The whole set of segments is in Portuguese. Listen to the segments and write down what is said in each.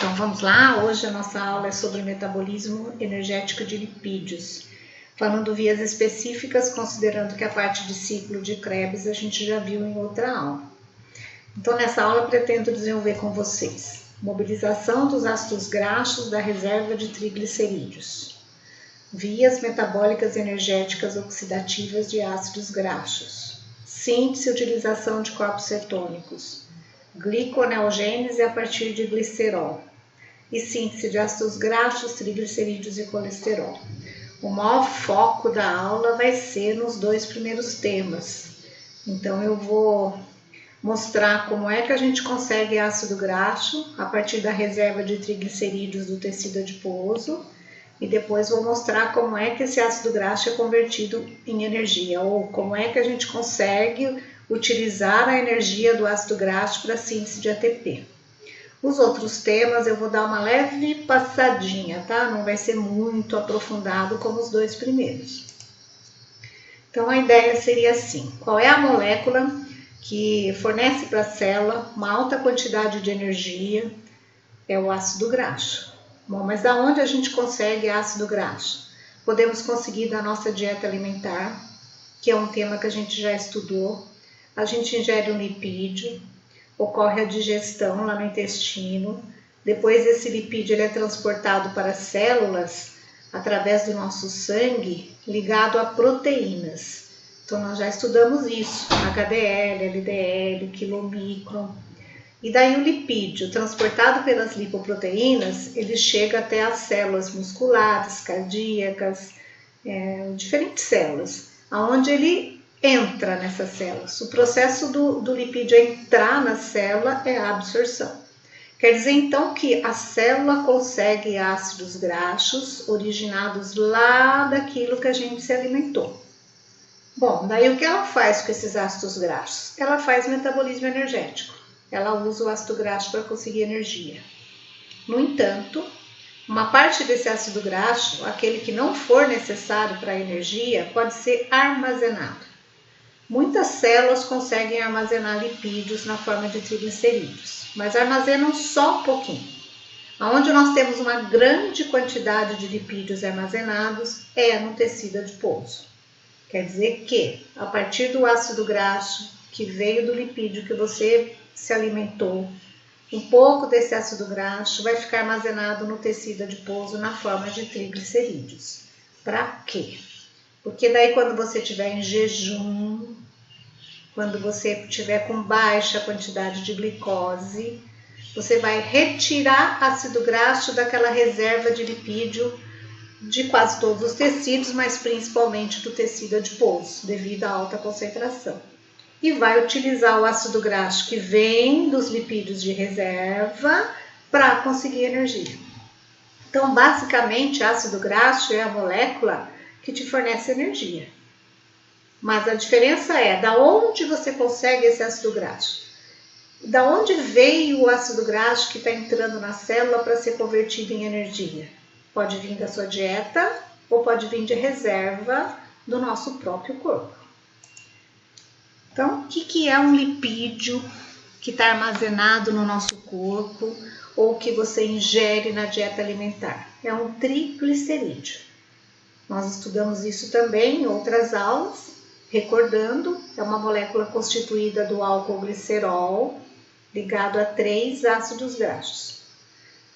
Então vamos lá, hoje a nossa aula é sobre metabolismo energético de lipídios, falando vias específicas, considerando que a parte de ciclo de Krebs a gente já viu em outra aula. Então nessa aula pretendo desenvolver com vocês mobilização dos ácidos graxos da reserva de triglicerídeos, vias metabólicas energéticas oxidativas de ácidos graxos, síntese e utilização de corpos cetônicos, gliconeogênese a partir de glicerol e síntese de ácidos graxos, triglicerídeos e colesterol. O maior foco da aula vai ser nos dois primeiros temas. Então eu vou mostrar como é que a gente consegue ácido graxo a partir da reserva de triglicerídeos do tecido adiposo e depois vou mostrar como é que esse ácido graxo é convertido em energia ou como é que a gente consegue utilizar a energia do ácido graxo para a síntese de ATP. Os outros temas eu vou dar uma leve passadinha, tá? Não vai ser muito aprofundado como os dois primeiros. Então a ideia seria assim: qual é a molécula que fornece para a célula uma alta quantidade de energia? É o ácido graxo. Bom, mas da onde a gente consegue ácido graxo? Podemos conseguir da nossa dieta alimentar, que é um tema que a gente já estudou. A gente ingere um lipídio, ocorre a digestão lá no intestino, depois esse lipídio ele é transportado para as células através do nosso sangue, ligado a proteínas. Então nós já estudamos isso, HDL, LDL, quilomicron. E daí o lipídio, transportado pelas lipoproteínas, ele chega até as células musculares, cardíacas, diferentes células, onde ele entra nessas células. O processo do lipídio entrar na célula é a absorção. Quer dizer então que a célula consegue ácidos graxos originados lá daquilo que a gente se alimentou. Bom, daí o que ela faz com esses ácidos graxos? Ela faz metabolismo energético. Ela usa o ácido graxo para conseguir energia. No entanto, uma parte desse ácido graxo, aquele que não for necessário para a energia, pode ser armazenado. Muitas células conseguem armazenar lipídios na forma de triglicerídeos, mas armazenam só um pouquinho. Onde nós temos uma grande quantidade de lipídios armazenados é no tecido adiposo. Quer dizer que, a partir do ácido graxo que veio do lipídio que você se alimentou, um pouco desse ácido graxo vai ficar armazenado no tecido adiposo na forma de triglicerídeos. Para quê? Porque daí quando você estiver em jejum, quando você estiver com baixa quantidade de glicose, você vai retirar ácido graxo daquela reserva de lipídio de quase todos os tecidos, mas principalmente do tecido adiposo, devido à alta concentração. E vai utilizar o ácido graxo que vem dos lipídios de reserva para conseguir energia. Então, basicamente, ácido graxo é a molécula que te fornece energia. Mas a diferença é da onde você consegue esse ácido graxo. Da onde veio o ácido graxo que está entrando na célula para ser convertido em energia? Pode vir da sua dieta ou pode vir de reserva do nosso próprio corpo. Então, o que é um lipídio que está armazenado no nosso corpo ou que você ingere na dieta alimentar? É um triglicerídeo. Nós estudamos isso também em outras aulas. Recordando, é uma molécula constituída do álcool glicerol ligado a 3 ácidos graxos.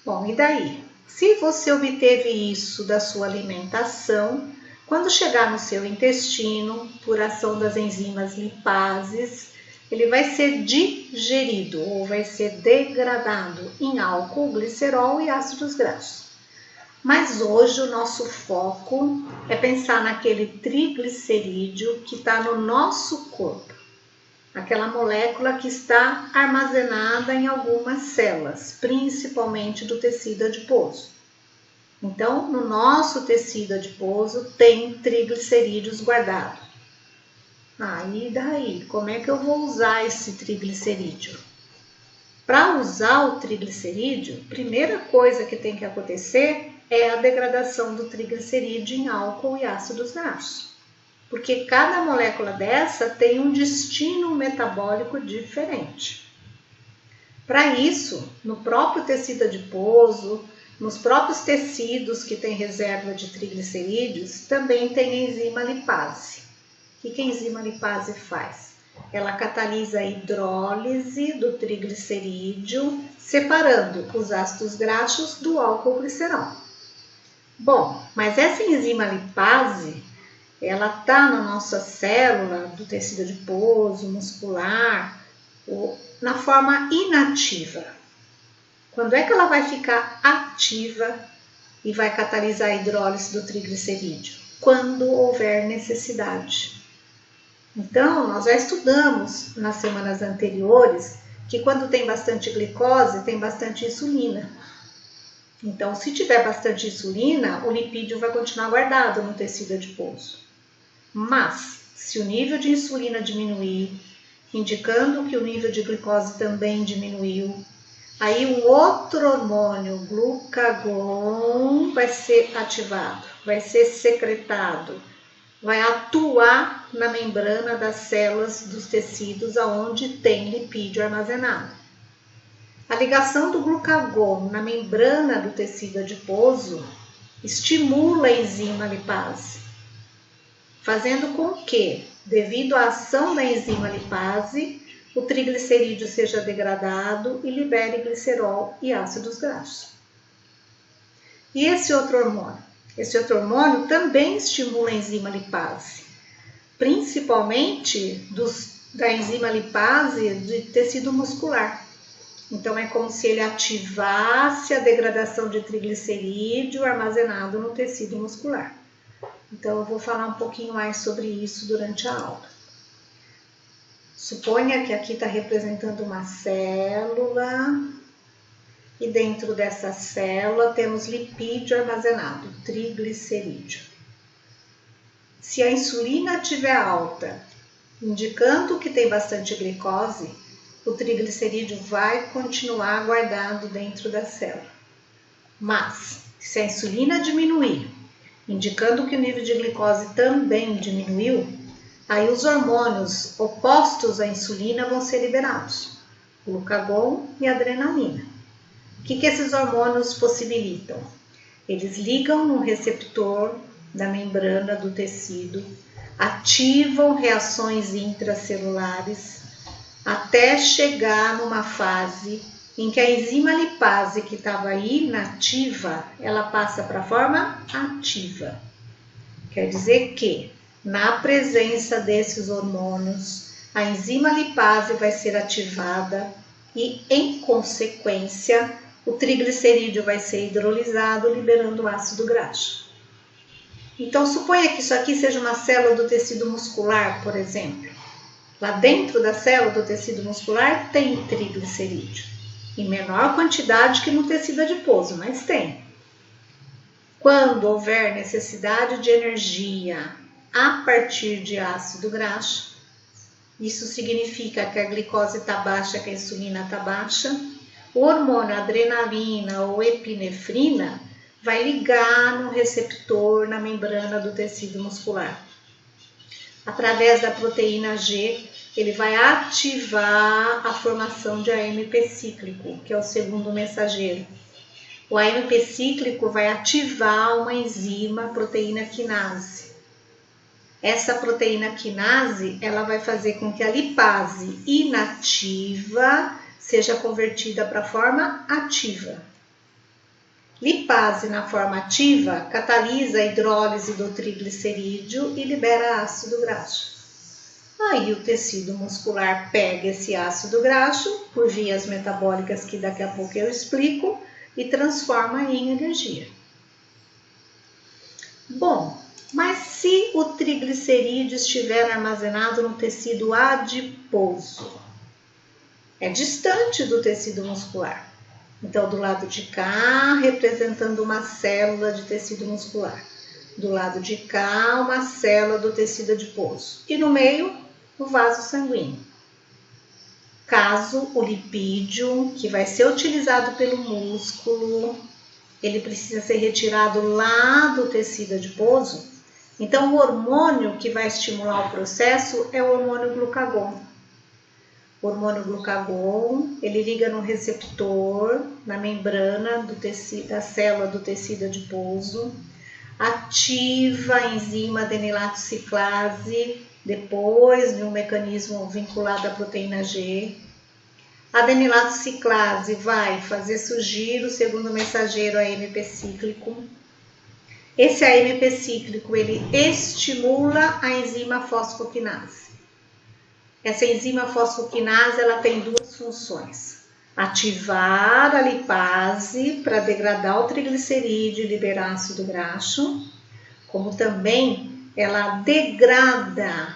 Bom, e daí? Se você obteve isso da sua alimentação, quando chegar no seu intestino, por ação das enzimas lipases, ele vai ser digerido ou vai ser degradado em álcool, glicerol e ácidos graxos. Mas hoje o nosso foco é pensar naquele triglicerídeo que está no nosso corpo. Aquela molécula que está armazenada em algumas células, principalmente do tecido adiposo. Então, no nosso tecido adiposo tem triglicerídeos guardados. E daí? Como é que eu vou usar esse triglicerídeo? Para usar o triglicerídeo, a primeira coisa que tem que acontecer é a degradação do triglicerídeo em álcool e ácidos graxos. Porque cada molécula dessa tem um destino metabólico diferente. Para isso, no próprio tecido adiposo, nos próprios tecidos que têm reserva de triglicerídeos, também tem a enzima lipase. O que a enzima lipase faz? Ela catalisa a hidrólise do triglicerídeo, separando os ácidos graxos do álcool glicerol. Bom, mas essa enzima lipase, ela está na nossa célula do tecido adiposo, muscular, na forma inativa. Quando é que ela vai ficar ativa e vai catalisar a hidrólise do triglicerídeo? Quando houver necessidade. Então, nós já estudamos nas semanas anteriores que quando tem bastante glicose, tem bastante insulina. Então, se tiver bastante insulina, o lipídio vai continuar guardado no tecido adiposo. Mas, se o nível de insulina diminuir, indicando que o nível de glicose também diminuiu, aí um outro hormônio, glucagon, vai ser ativado, vai ser secretado, vai atuar na membrana das células dos tecidos onde tem lipídio armazenado. A ligação do glucagon na membrana do tecido adiposo estimula a enzima lipase, fazendo com que, devido à ação da enzima lipase, o triglicerídeo seja degradado e libere glicerol e ácidos graxos. E esse outro hormônio? Esse outro hormônio também estimula a enzima lipase, principalmente da enzima lipase de tecido muscular. Então, é como se ele ativasse a degradação de triglicerídeo armazenado no tecido muscular. Então, eu vou falar um pouquinho mais sobre isso durante a aula. Suponha que aqui está representando uma célula e dentro dessa célula temos lipídio armazenado, triglicerídeo. Se a insulina estiver alta, indicando que tem bastante glicose, o triglicerídeo vai continuar guardado dentro da célula. Mas, se a insulina diminuir, indicando que o nível de glicose também diminuiu, aí os hormônios opostos à insulina vão ser liberados, glucagon e adrenalina. O que esses hormônios possibilitam? Eles ligam no receptor da membrana do tecido, ativam reações intracelulares, até chegar numa fase em que a enzima lipase que estava inativa, ela passa para a forma ativa. Quer dizer que, na presença desses hormônios, a enzima lipase vai ser ativada e, em consequência, o triglicerídeo vai ser hidrolisado, liberando ácido graxo. Então, suponha que isso aqui seja uma célula do tecido muscular, por exemplo. Lá dentro da célula do tecido muscular tem triglicerídeo, em menor quantidade que no tecido adiposo, mas tem. Quando houver necessidade de energia a partir de ácido graxo, isso significa que a glicose está baixa, que a insulina está baixa, o hormônio adrenalina ou epinefrina vai ligar no receptor na membrana do tecido muscular. Através da proteína G, ele vai ativar a formação de AMP cíclico, que é o segundo mensageiro. O AMP cíclico vai ativar uma enzima, proteína quinase. Essa proteína quinase, ela vai fazer com que a lipase inativa seja convertida para a forma ativa. Lipase na forma ativa catalisa a hidrólise do triglicerídeo e libera ácido graxo. Aí o tecido muscular pega esse ácido graxo por vias metabólicas que daqui a pouco eu explico e transforma em energia. Bom, mas se o triglicerídeo estiver armazenado no tecido adiposo, é distante do tecido muscular. Então, do lado de cá, representando uma célula de tecido muscular. Do lado de cá, uma célula do tecido adiposo. E no meio, o vaso sanguíneo. Caso o lipídio, que vai ser utilizado pelo músculo, ele precisa ser retirado lá do tecido adiposo, então o hormônio que vai estimular o processo é o hormônio glucagon. o hormônio glucagon, ele liga no receptor, na membrana da célula do tecido adiposo, ativa a enzima adenilato ciclase, depois de um mecanismo vinculado à proteína G. A adenilato ciclase vai fazer surgir o segundo mensageiro AMP cíclico. Esse AMP cíclico, ele estimula a enzima fosfoquinase. Essa enzima fosfoquinase, ela tem duas funções: ativar a lipase para degradar o triglicerídeo e liberar ácido graxo, como também ela degrada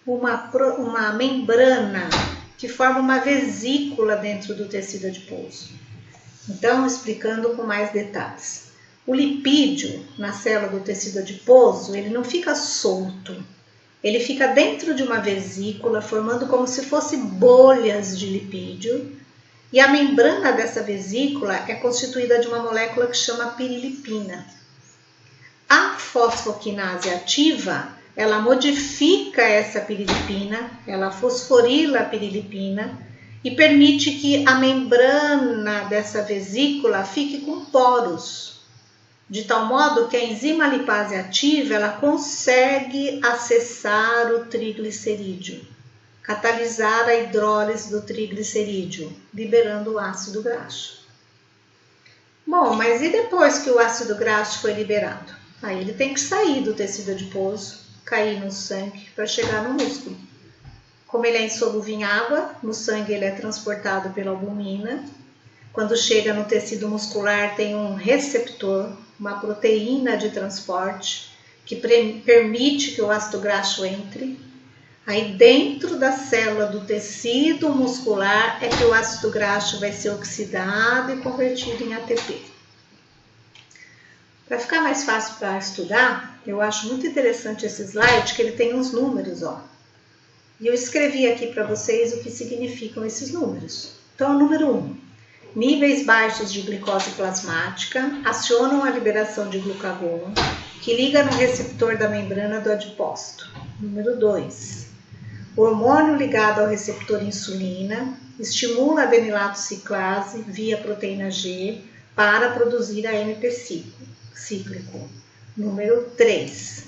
uma membrana que forma uma vesícula dentro do tecido adiposo. Então, explicando com mais detalhes. O lipídio na célula do tecido adiposo, ele não fica solto. Ele fica dentro de uma vesícula, formando como se fossem bolhas de lipídio. E a membrana dessa vesícula é constituída de uma molécula que chama pirilipina. A fosfoquinase ativa, ela modifica essa pirilipina, ela fosforila a pirilipina e permite que a membrana dessa vesícula fique com poros, de tal modo que a enzima lipase ativa, ela consegue acessar o triglicerídeo, catalisar a hidrólise do triglicerídeo, liberando o ácido graxo. Bom, mas e depois que o ácido graxo foi liberado? Aí ele tem que sair do tecido adiposo, cair no sangue para chegar no músculo. Como ele é insolúvel em água, no sangue ele é transportado pela albumina. Quando chega no tecido muscular tem um receptor, uma proteína de transporte que permite que o ácido graxo entre. Aí dentro da célula do tecido muscular é que o ácido graxo vai ser oxidado e convertido em ATP. Para ficar mais fácil para estudar, eu acho muito interessante esse slide, que ele tem uns números, ó. E eu escrevi aqui para vocês o que significam esses números. Então, número 1. Níveis baixos de glicose plasmática acionam a liberação de glucagon, que liga no receptor da membrana do adipócito. Número 2. O hormônio ligado ao receptor insulina estimula a adenilato ciclase via proteína G para produzir AMP cíclico. Número 3.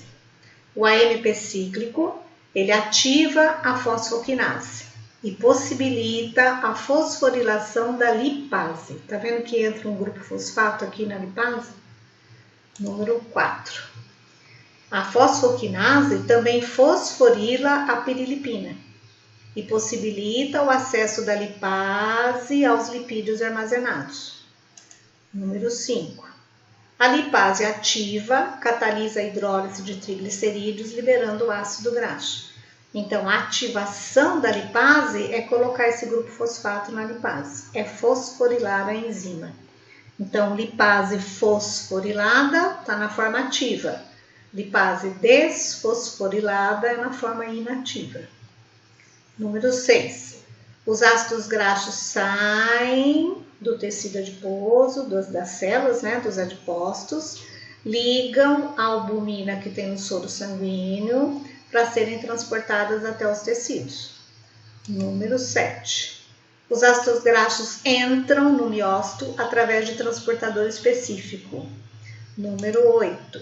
O AMP cíclico, ele ativa a fosfoquinase e possibilita a fosforilação da lipase. Tá vendo que entra um grupo fosfato aqui na lipase? Número 4. A fosfoquinase também fosforila a pirilipina e possibilita o acesso da lipase aos lipídios armazenados. Número 5. A lipase ativa catalisa a hidrólise de triglicerídeos, liberando o ácido graxo. Então, a ativação da lipase é colocar esse grupo fosfato na lipase, é fosforilar a enzima. Então, lipase fosforilada está na forma ativa, lipase desfosforilada é na forma inativa. Número 6. Os ácidos graxos saem do tecido adiposo, das células, né, dos adipócitos, ligam a albumina que tem no soro sanguíneo para serem transportadas até os tecidos. Número 7. Os ácidos graxos entram no miócito através de transportador específico. Número 8.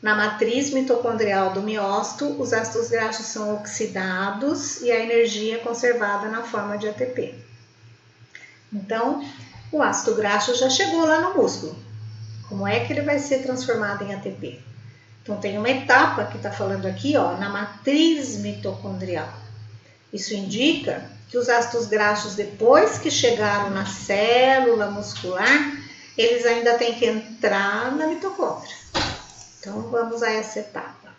Na matriz mitocondrial do miócito, os ácidos graxos são oxidados e a energia é conservada na forma de ATP. Então, o ácido graxo já chegou lá no músculo. Como é que ele vai ser transformado em ATP? Então, tem uma etapa que está falando aqui, ó, na matriz mitocondrial. Isso indica que os ácidos graxos, depois que chegaram na célula muscular, eles ainda têm que entrar na mitocôndria. Então, vamos a essa etapa.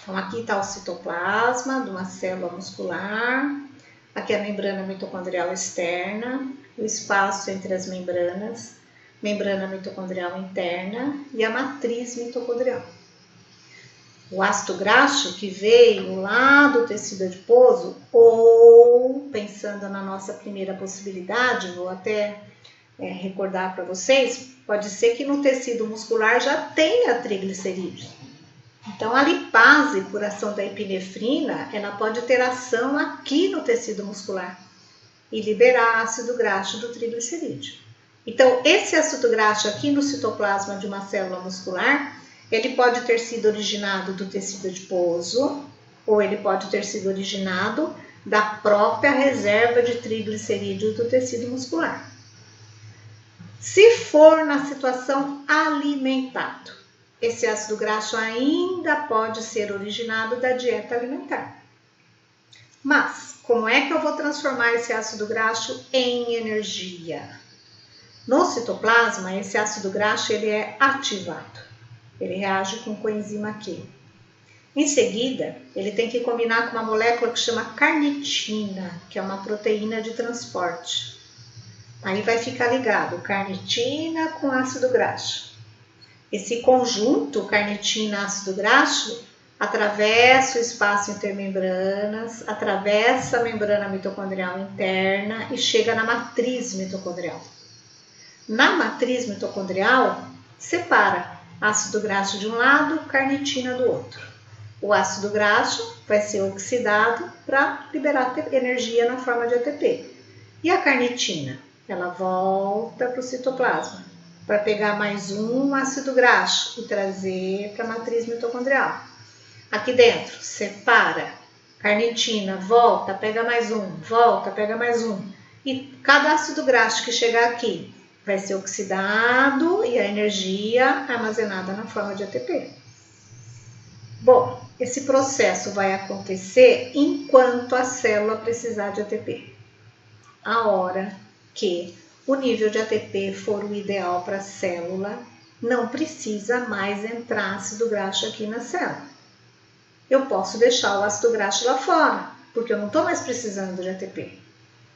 Então, aqui está o citoplasma de uma célula muscular. Aqui a membrana mitocondrial externa, o espaço entre as membranas, membrana mitocondrial interna e a matriz mitocondrial. O ácido graxo que veio lá do tecido adiposo, ou, pensando na nossa primeira possibilidade, vou até recordar para vocês, pode ser que no tecido muscular já tenha triglicerídeos. Então, a lipase, por ação da epinefrina, ela pode ter ação aqui no tecido muscular e liberar ácido graxo do triglicerídeo. Então, esse ácido graxo aqui no citoplasma de uma célula muscular, ele pode ter sido originado do tecido adiposo, ou ele pode ter sido originado da própria reserva de triglicerídeos do tecido muscular. Se for na situação alimentado, esse ácido graxo ainda pode ser originado da dieta alimentar. Mas, como é que eu vou transformar esse ácido graxo em energia? No citoplasma, esse ácido graxo ele é ativado. Ele reage com coenzima Q. Em seguida, ele tem que combinar com uma molécula que chama carnitina, que é uma proteína de transporte. Aí vai ficar ligado carnitina com ácido graxo. Esse conjunto carnitina-ácido graxo atravessa o espaço intermembranas, atravessa a membrana mitocondrial interna e chega na matriz mitocondrial. Na matriz mitocondrial, separa ácido graxo de um lado, carnitina do outro. O ácido graxo vai ser oxidado para liberar energia na forma de ATP. E a carnitina? Ela volta para o citoplasma para pegar mais um ácido graxo e trazer para a matriz mitocondrial. Aqui dentro, separa, carnitina, volta, pega mais um, volta, pega mais um. E cada ácido graxo que chegar aqui vai ser oxidado e a energia armazenada na forma de ATP. Bom, esse processo vai acontecer enquanto a célula precisar de ATP. A hora que o nível de ATP for o ideal para a célula, não precisa mais entrar ácido graxo aqui na célula. Eu posso deixar o ácido graxo lá fora, porque eu não estou mais precisando de ATP.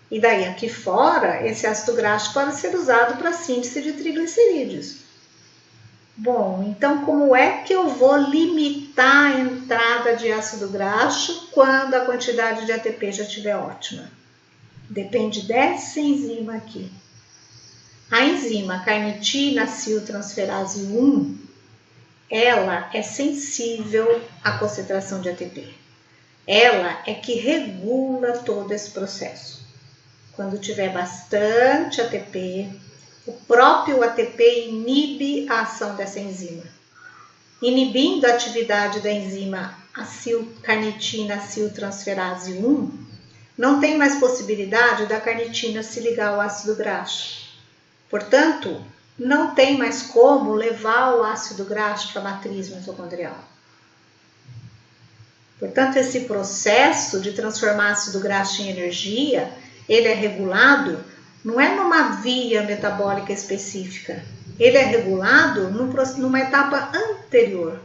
E daí aqui fora, esse ácido graxo pode ser usado para síntese de triglicerídeos. Bom, então como é que eu vou limitar a entrada de ácido graxo quando a quantidade de ATP já estiver ótima? Depende dessa enzima aqui. A enzima carnitina-aciltransferase 1, ela é sensível à concentração de ATP. Ela é que regula todo esse processo. Quando tiver bastante ATP, o próprio ATP inibe a ação dessa enzima. Inibindo a atividade da enzima carnitina-aciltransferase 1, não tem mais possibilidade da carnitina se ligar ao ácido graxo. Portanto, não tem mais como levar o ácido graxo para a matriz mitocondrial. Portanto, esse processo de transformar ácido graxo em energia, ele é regulado, não é numa via metabólica específica. Ele é regulado numa etapa anterior.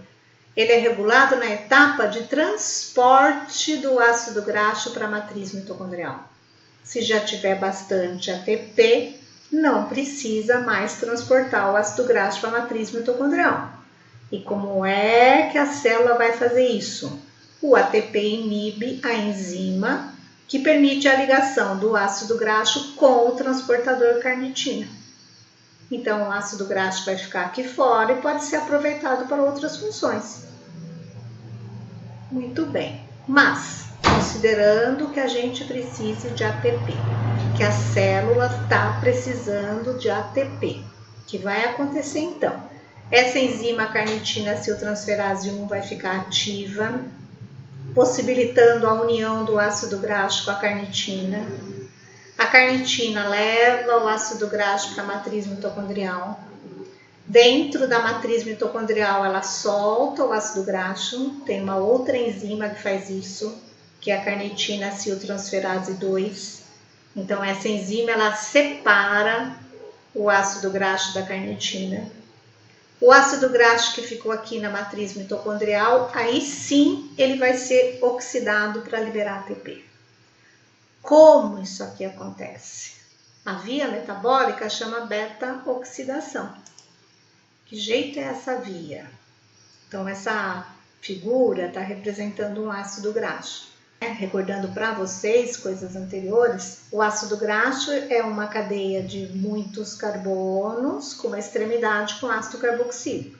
Ele é regulado na etapa de transporte do ácido graxo para a matriz mitocondrial. Se já tiver bastante ATP, não precisa mais transportar o ácido graxo para a matriz mitocondrial. E como é que a célula vai fazer isso? O ATP inibe a enzima que permite a ligação do ácido graxo com o transportador carnitina. Então, o ácido graxo vai ficar aqui fora e pode ser aproveitado para outras funções. Muito bem, mas considerando que a gente precise de ATP, que a célula está precisando de ATP, que vai acontecer então? Essa enzima carnitina-aciltransferase 1 vai ficar ativa, possibilitando a união do ácido graxo com a carnitina. A carnitina leva o ácido graxo para a matriz mitocondrial. Dentro da matriz mitocondrial, ela solta o ácido graxo. Tem uma outra enzima que faz isso, que é a carnitina-aciltransferase 2. Então, essa enzima ela separa o ácido graxo da carnitina. O ácido graxo que ficou aqui na matriz mitocondrial, aí sim ele vai ser oxidado para liberar ATP. Como isso aqui acontece? A via metabólica chama beta-oxidação. Que jeito é essa via? Então, essa figura está representando um ácido graxo. Recordando para vocês coisas anteriores, o ácido graxo é uma cadeia de muitos carbonos com uma extremidade com ácido carboxílico.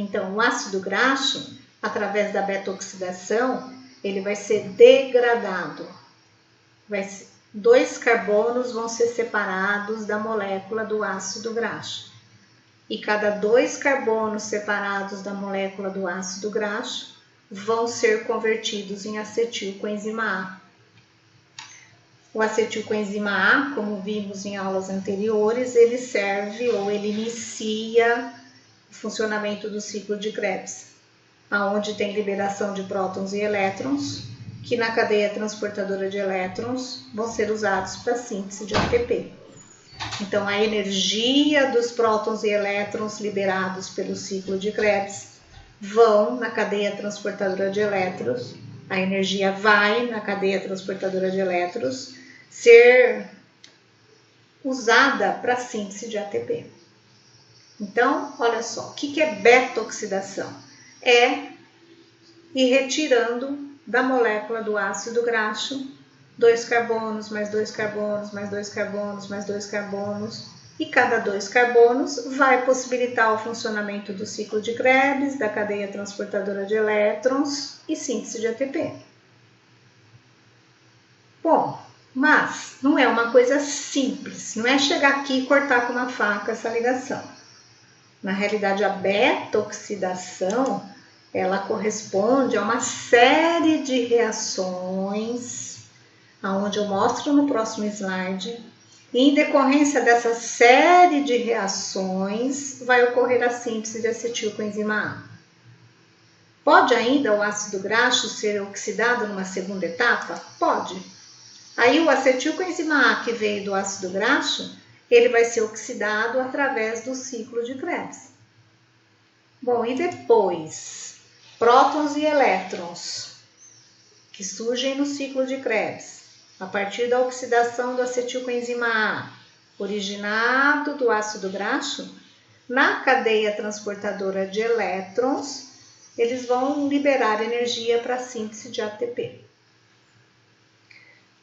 Então, o ácido graxo, através da beta-oxidação, ele vai ser degradado. Dois carbonos vão ser separados da molécula do ácido graxo. E cada dois carbonos separados da molécula do ácido graxo vão ser convertidos em acetilcoenzima A. O acetilcoenzima A, como vimos em aulas anteriores, ele serve ou ele inicia o funcionamento do ciclo de Krebs, aonde tem liberação de prótons e elétrons, que na cadeia transportadora de elétrons vão ser usados para a síntese de ATP. Então, a energia dos prótons e elétrons liberados pelo ciclo de Krebs vão na cadeia transportadora de elétrons, a energia vai na cadeia transportadora de elétrons ser usada para a síntese de ATP. Então, olha só, o que é beta-oxidação? É ir retirando da molécula do ácido graxo 2 carbonos, mais 2 carbonos, mais 2 carbonos, mais 2 carbonos, e cada 2 carbonos vai possibilitar o funcionamento do ciclo de Krebs, da cadeia transportadora de elétrons e síntese de ATP. Bom, mas não é uma coisa simples, não é chegar aqui e cortar com uma faca essa ligação. Na realidade, a beta-oxidação, ela corresponde a uma série de reações, aonde eu mostro no próximo slide, e em decorrência dessa série de reações, vai ocorrer a síntese de acetilcoenzima A. Pode ainda o ácido graxo ser oxidado numa segunda etapa? Pode. Aí o acetilcoenzima A que veio do ácido graxo, ele vai ser oxidado através do ciclo de Krebs. Bom, e depois, prótons e elétrons que surgem no ciclo de Krebs, a partir da oxidação do acetilcoenzima A, originado do ácido graxo, na cadeia transportadora de elétrons, eles vão liberar energia para a síntese de ATP.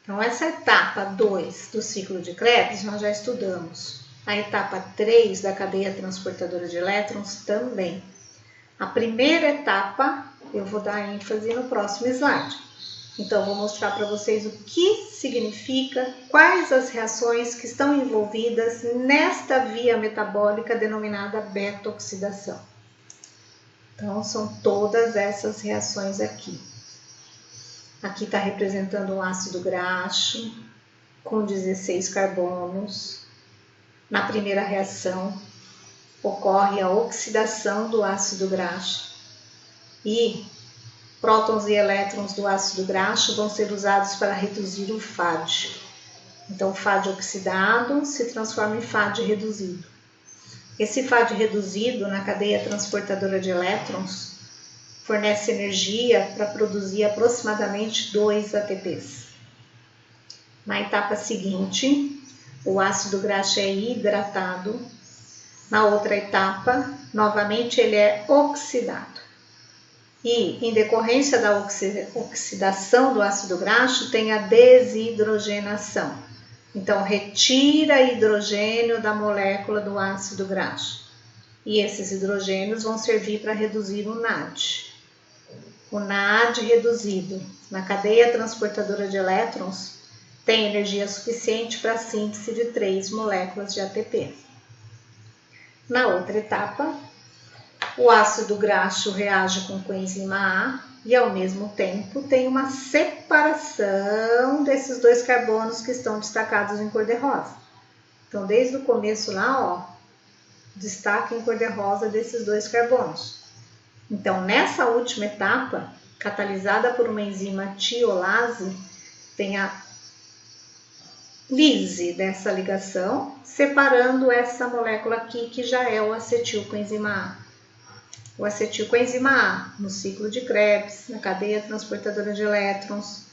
Então, essa etapa 2 do ciclo de Krebs nós já estudamos. A etapa 3 da cadeia transportadora de elétrons também. A primeira etapa eu vou dar ênfase no próximo slide. Então, vou mostrar para vocês o que significa, quais as reações que estão envolvidas nesta via metabólica denominada beta-oxidação. Então, são todas essas reações aqui. Aqui está representando um ácido graxo com 16 carbonos. Na primeira reação, ocorre a oxidação do ácido graxo e prótons e elétrons do ácido graxo vão ser usados para reduzir o FAD. Então, o FAD oxidado se transforma em FAD reduzido. Esse FAD reduzido na cadeia transportadora de elétrons fornece energia para produzir aproximadamente 2 ATPs. Na etapa seguinte, o ácido graxo é hidratado. Na outra etapa, novamente ele é oxidado. E, em decorrência da oxidação do ácido graxo, tem a desidrogenação. Então, retira hidrogênio da molécula do ácido graxo. E esses hidrogênios vão servir para reduzir o NAD. O NAD reduzido na cadeia transportadora de elétrons tem energia suficiente para a síntese de 3 moléculas de ATP. Na outra etapa, o ácido graxo reage com coenzima A e, ao mesmo tempo, tem uma separação desses 2 carbonos que estão destacados em cor-de-rosa. Então, desde o começo lá, ó, destaque em cor-de-rosa desses 2 carbonos. Então, nessa última etapa, catalisada por uma enzima tiolase, tem a lise dessa ligação, separando essa molécula aqui, que já é o acetilcoenzima A. O acetilcoenzima A, no ciclo de Krebs, na cadeia transportadora de elétrons,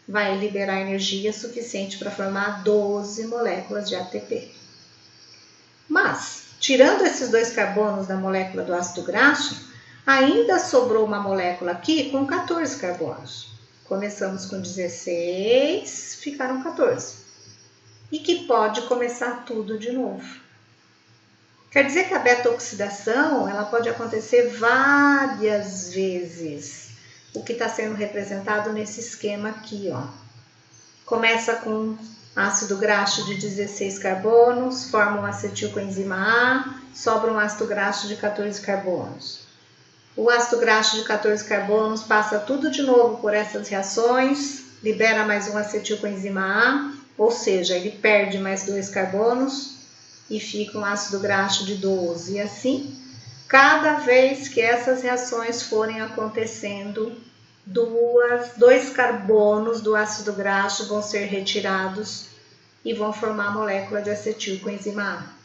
vai liberar energia suficiente para formar 12 moléculas de ATP. Mas, tirando esses 2 carbonos da molécula do ácido graxo, ainda sobrou uma molécula aqui com 14 carbonos. Começamos com 16, ficaram 14. E que pode começar tudo de novo. Quer dizer que a beta-oxidação ela pode acontecer várias vezes, o que está sendo representado nesse esquema aqui, ó. Começa com ácido graxo de 16 carbonos, forma um acetilcoenzima A, sobra um ácido graxo de 14 carbonos. O ácido graxo de 14 carbonos passa tudo de novo por essas reações, libera mais um acetilcoenzima A, ou seja, ele perde mais 2 carbonos e fica um ácido graxo de 12. E assim, cada vez que essas reações forem acontecendo, 2 carbonos do ácido graxo vão ser retirados e vão formar a molécula de acetilcoenzima A.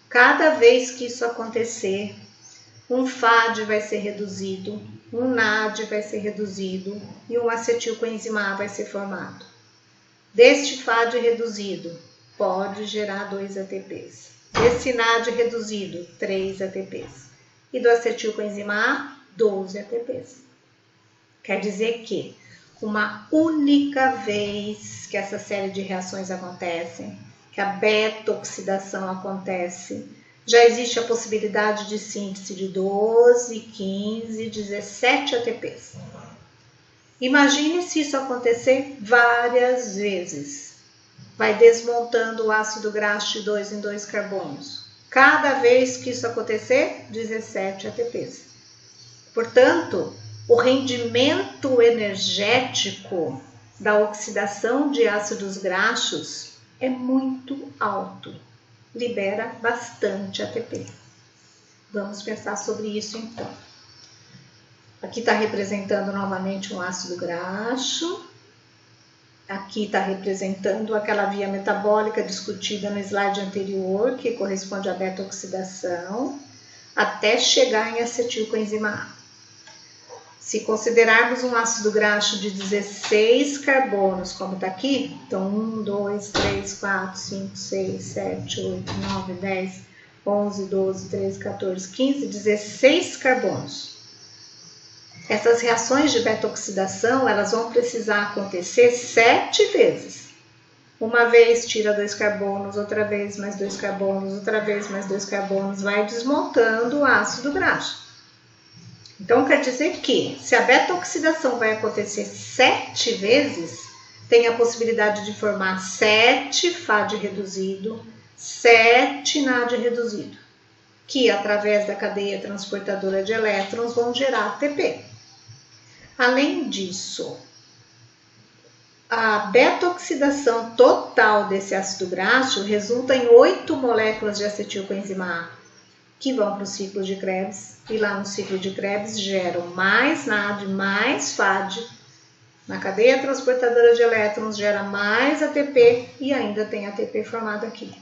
Cada vez que isso acontecer, um FAD vai ser reduzido, um NAD vai ser reduzido e um acetilcoenzima A vai ser formado. Deste FAD reduzido, pode gerar 2 ATPs. Desse NAD reduzido, 3 ATPs. E do acetilcoenzima A, 12 ATPs. Quer dizer que uma única vez que essa série de reações acontecem, que a beta-oxidação acontece, já existe a possibilidade de síntese de 12, 15, 17 ATPs. Imagine se isso acontecer várias vezes. Vai desmontando o ácido graxo de 2 em 2 carbonos. Cada vez que isso acontecer, 17 ATPs. Portanto, o rendimento energético da oxidação de ácidos graxos é muito alto. Libera bastante ATP. Vamos pensar sobre isso então. Aqui está representando novamente um ácido graxo. Aqui está representando aquela via metabólica discutida no slide anterior, que corresponde à beta-oxidação, até chegar em acetilcoenzima A. Se considerarmos um ácido graxo de 16 carbonos, como está aqui, então 1, 2, 3, 4, 5, 6, 7, 8, 9, 10, 11, 12, 13, 14, 15, 16 carbonos. Essas reações de beta-oxidação, elas vão precisar acontecer 7 vezes. Uma vez tira 2 carbonos, outra vez mais 2 carbonos, outra vez mais 2 carbonos, vai desmontando o ácido graxo. Então, quer dizer que, se a beta-oxidação vai acontecer 7 vezes, tem a possibilidade de formar 7 FAD reduzido, 7 NAD reduzido, que, através da cadeia transportadora de elétrons, vão gerar ATP. Além disso, a beta-oxidação total desse ácido graxo resulta em 8 moléculas de acetilcoenzima A, que vão para o ciclo de Krebs, e lá no ciclo de Krebs geram mais NAD, mais FAD. Na cadeia transportadora de elétrons gera mais ATP e ainda tem ATP formado aqui.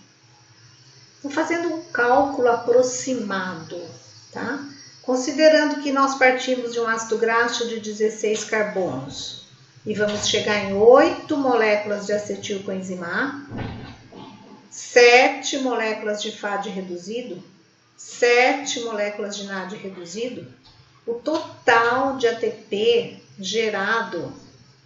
Estou fazendo um cálculo aproximado, tá? Considerando que nós partimos de um ácido graxo de 16 carbonos e vamos chegar em 8 moléculas de acetilcoenzima A, 7 moléculas de FAD reduzido, 7 moléculas de NAD reduzido, o total de ATP gerado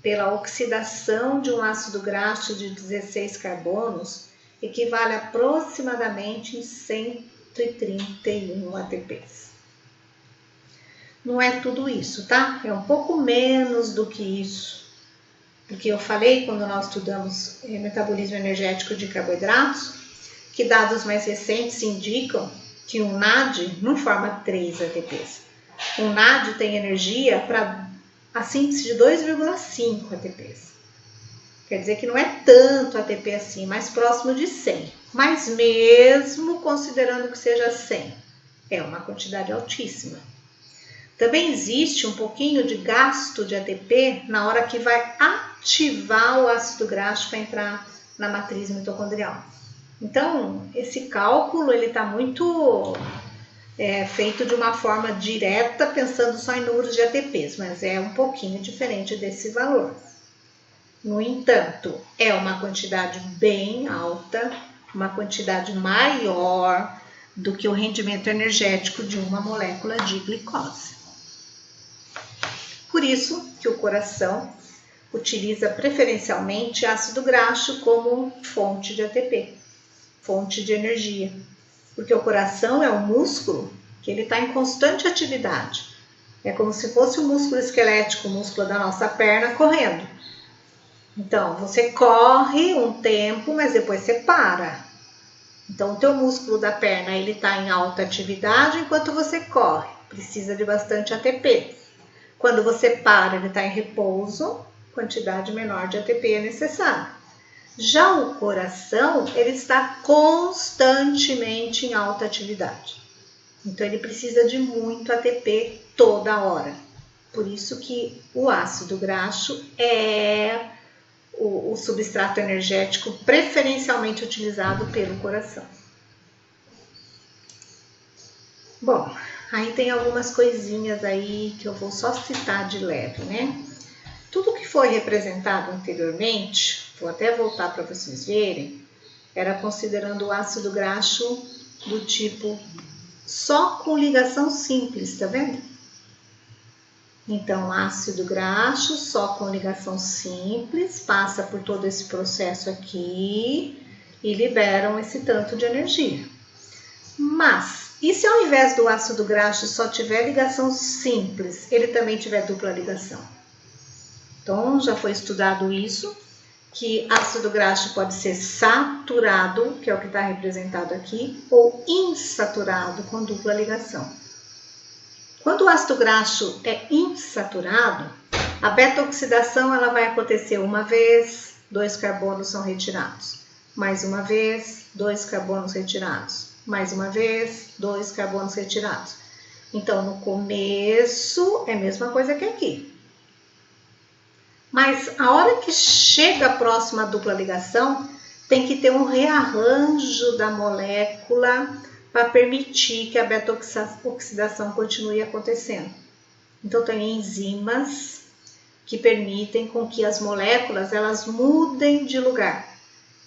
pela oxidação de um ácido graxo de 16 carbonos equivale aproximadamente em 131 ATPs. Não é tudo isso, tá? É um pouco menos do que isso. Porque eu falei quando nós estudamos metabolismo energético de carboidratos, que dados mais recentes indicam que um NAD não forma 3 ATPs. Um NAD tem energia para a síntese de 2,5 ATPs. Quer dizer que não é tanto ATP assim, mais próximo de 100. Mas mesmo considerando que seja 100, é uma quantidade altíssima. Também existe um pouquinho de gasto de ATP na hora que vai ativar o ácido graxo para entrar na matriz mitocondrial. Então, esse cálculo está muito feito de uma forma direta, pensando só em números de ATPs, mas é um pouquinho diferente desse valor. No entanto, é uma quantidade bem alta, uma quantidade maior do que o rendimento energético de uma molécula de glicose. Por isso que o coração utiliza preferencialmente ácido graxo como fonte de ATP, fonte de energia. Porque o coração é um músculo que ele está em constante atividade. É como se fosse o músculo esquelético, o músculo da nossa perna correndo. Então, você corre um tempo, mas depois você para. Então, o teu músculo da perna ele está em alta atividade enquanto você corre. Precisa de bastante ATP. Quando você para, ele está em repouso, quantidade menor de ATP é necessária. Já o coração, ele está constantemente em alta atividade. Então, ele precisa de muito ATP toda hora. Por isso que o ácido graxo é o substrato energético preferencialmente utilizado pelo coração. Bom, aí tem algumas coisinhas aí que eu vou só citar de leve, né? Tudo que foi representado anteriormente, vou até voltar para vocês verem, era considerando o ácido graxo do tipo só com ligação simples, tá vendo? Então, ácido graxo só com ligação simples, passa por todo esse processo aqui e liberam esse tanto de energia. Mas, e se ao invés do ácido graxo só tiver ligação simples, ele também tiver dupla ligação? Então, já foi estudado isso, que ácido graxo pode ser saturado, que é o que está representado aqui, ou insaturado com dupla ligação. Quando o ácido graxo é insaturado, a beta-oxidação ela vai acontecer uma vez, 2 carbonos são retirados. Mais uma vez, 2 carbonos retirados. Mais uma vez, 2 carbonos retirados. Então, no começo é a mesma coisa que aqui. Mas a hora que chega próxima à dupla ligação, tem que ter um rearranjo da molécula para permitir que a beta-oxidação continue acontecendo. Então, tem enzimas que permitem com que as moléculas elas mudem de lugar.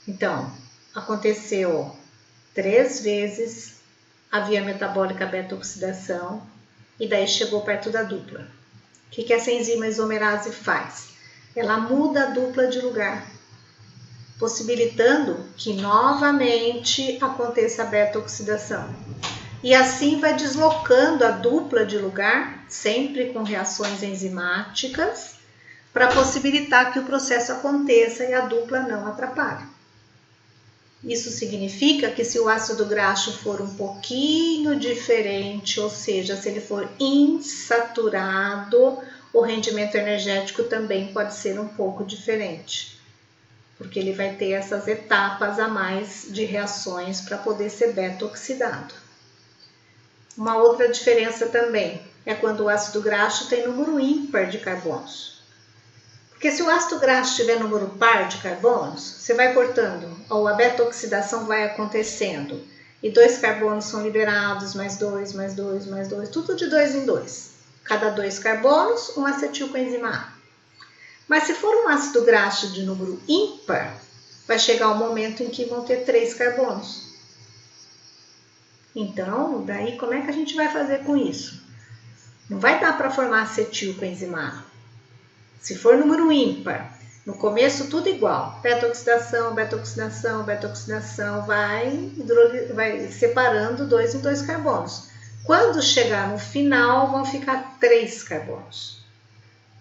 Então, aconteceu 3 vezes a via metabólica beta-oxidação e daí chegou perto da dupla. O que essa enzima isomerase faz? Ela muda a dupla de lugar, possibilitando que novamente aconteça a beta-oxidação. E assim vai deslocando a dupla de lugar, sempre com reações enzimáticas, para possibilitar que o processo aconteça e a dupla não atrapalhe. Isso significa que se o ácido graxo for um pouquinho diferente, ou seja, se ele for insaturado, o rendimento energético também pode ser um pouco diferente, porque ele vai ter essas etapas a mais de reações para poder ser beta-oxidado. Uma outra diferença também é quando o ácido graxo tem número ímpar de carbonos. Porque se o ácido graxo tiver número par de carbonos, você vai cortando, ou a beta-oxidação vai acontecendo, e 2 carbonos são liberados, mais 2, mais 2, mais 2, tudo de 2 em 2. Cada 2 carbonos, um acetilcoenzima A. Mas se for um ácido graxo de número ímpar, vai chegar o momento em que vão ter 3 carbonos. Então, daí como é que a gente vai fazer com isso? Não vai dar para formar acetilcoenzima A. Se for número ímpar, no começo tudo igual. Beta-oxidação, beta-oxidação, beta-oxidação, vai separando 2 em 2 carbonos. Quando chegar no final, vão ficar 3 carbonos.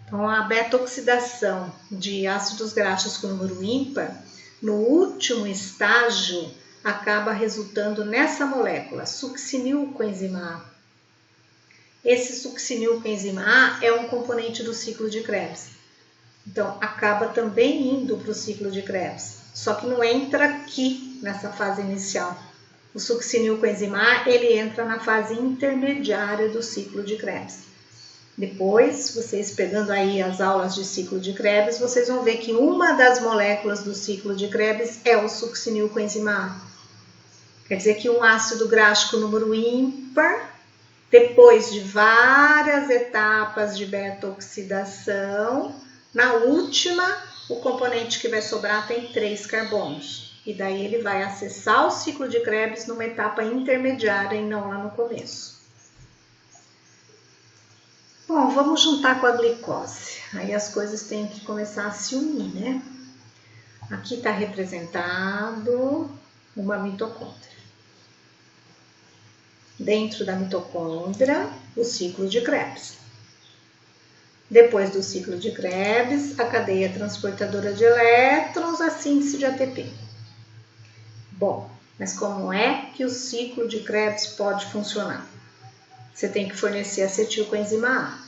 Então, a beta-oxidação de ácidos graxos com número ímpar, no último estágio, acaba resultando nessa molécula, succinilcoenzima A. Esse succinilcoenzima A é um componente do ciclo de Krebs. Então, acaba também indo para o ciclo de Krebs, só que não entra aqui nessa fase inicial. O succinilcoenzima A, ele entra na fase intermediária do ciclo de Krebs. Depois, vocês pegando aí as aulas de ciclo de Krebs, vocês vão ver que uma das moléculas do ciclo de Krebs é o succinilcoenzima A. Quer dizer que um ácido graxo com número ímpar, depois de várias etapas de beta-oxidação, na última, o componente que vai sobrar tem 3 carbonos. E daí ele vai acessar o ciclo de Krebs numa etapa intermediária e não lá no começo. Bom, vamos juntar com a glicose. Aí as coisas têm que começar a se unir, né? Aqui está representado uma mitocôndria. dentro da mitocôndria, o ciclo de Krebs. Depois do ciclo de Krebs, a cadeia transportadora de elétrons, a síntese de ATP. Bom, mas como é que o ciclo de Krebs pode funcionar? Você tem que fornecer acetilcoenzima A.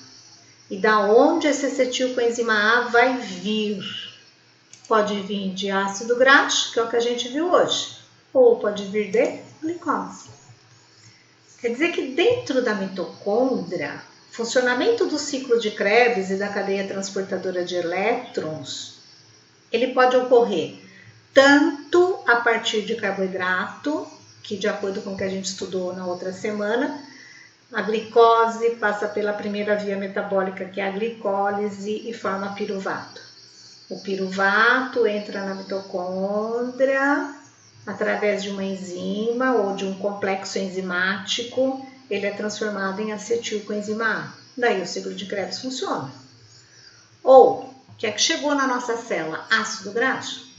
E da onde esse acetilcoenzima A vai vir? Pode vir de ácido graxo, que é o que a gente viu hoje, ou pode vir de glicose. Quer dizer que dentro da mitocôndria, o funcionamento do ciclo de Krebs e da cadeia transportadora de elétrons, ele pode ocorrer tanto a partir de carboidrato, que de acordo com o que a gente estudou na outra semana, a glicose passa pela primeira via metabólica, que é a glicólise, e forma piruvato. O piruvato entra na mitocôndria através de uma enzima ou de um complexo enzimático, ele é transformado em acetilcoenzima A. Daí o ciclo de Krebs funciona. Ou, o que é que chegou na nossa célula? Ácido graxo.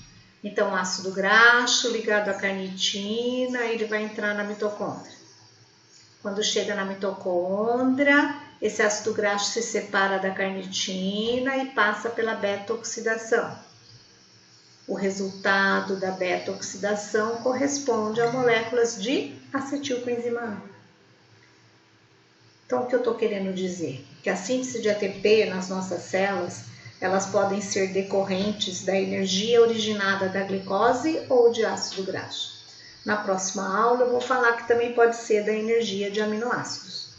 Então, ácido graxo ligado à carnitina, ele vai entrar na mitocôndria. Quando chega na mitocôndria, esse ácido graxo se separa da carnitina e passa pela beta-oxidação. O resultado da beta-oxidação corresponde a moléculas de acetilcoenzima A. Então, o que eu estou querendo dizer? Que a síntese de ATP nas nossas células, elas podem ser decorrentes da energia originada da glicose ou de ácido graxo. Na próxima aula eu vou falar que também pode ser da energia de aminoácidos.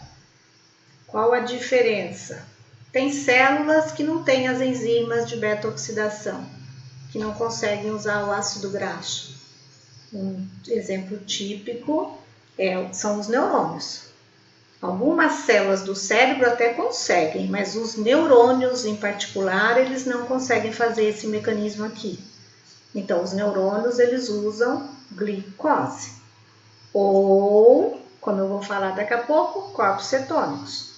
Qual a diferença? Tem células que não têm as enzimas de beta-oxidação, que não conseguem usar o ácido graxo. Um exemplo típico são os neurônios. Algumas células do cérebro até conseguem, mas os neurônios em particular, eles não conseguem fazer esse mecanismo aqui. Então, os neurônios, eles usam glicose. Ou, como eu vou falar daqui a pouco, corpos cetônicos.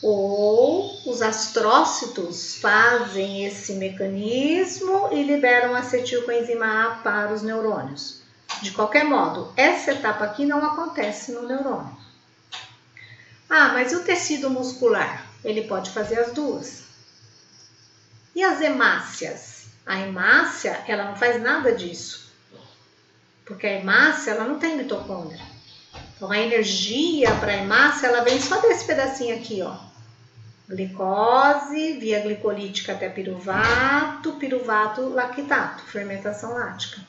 Ou os astrócitos fazem esse mecanismo e liberam acetilcoenzima A para os neurônios. De qualquer modo, essa etapa aqui não acontece no neurônio. Ah, mas e o tecido muscular? Ele pode fazer as duas. E as hemácias? A hemácia, ela não faz nada disso. Porque a hemácia, ela não tem mitocôndria. Então, a energia para a hemácia, ela vem só desse pedacinho aqui, ó. Glicose, via glicolítica até piruvato, piruvato lactato, fermentação lática.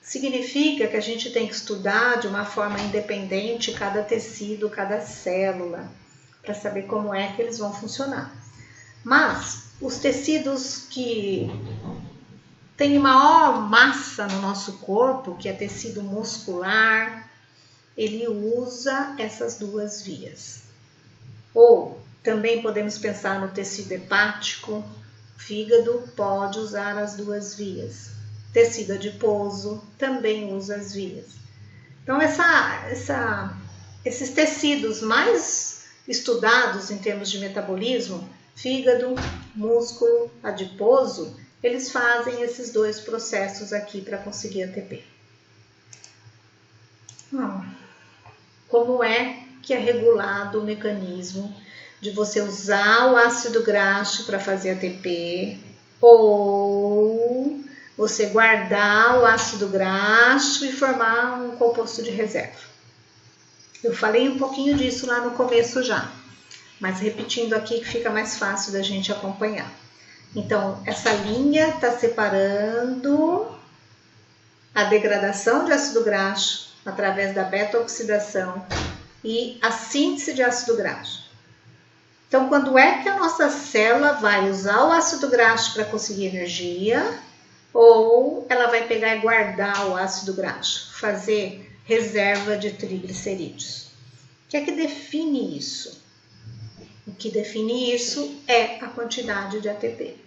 Significa que a gente tem que estudar de uma forma independente cada tecido, cada célula, para saber como é que eles vão funcionar. Mas os tecidos que têm maior massa no nosso corpo, que é tecido muscular, ele usa essas duas vias. Ou também podemos pensar no tecido hepático, fígado pode usar as duas vias. Tecido adiposo também usa as vias. Então, esses tecidos mais estudados em termos de metabolismo, fígado, músculo, adiposo, eles fazem esses dois processos aqui para conseguir ATP. Como é que é regulado o mecanismo de você usar o ácido graxo para fazer ATP ou você guardar o ácido graxo e formar um composto de reserva? Eu falei um pouquinho disso lá no começo já, mas repetindo aqui que fica mais fácil da gente acompanhar. Então, essa linha está separando a degradação de ácido graxo através da beta-oxidação e a síntese de ácido graxo. Então, quando é que a nossa célula vai usar o ácido graxo para conseguir energia, ou ela vai pegar e guardar o ácido graxo, fazer reserva de triglicerídeos? O que é que define isso? O que define isso é a quantidade de ATP.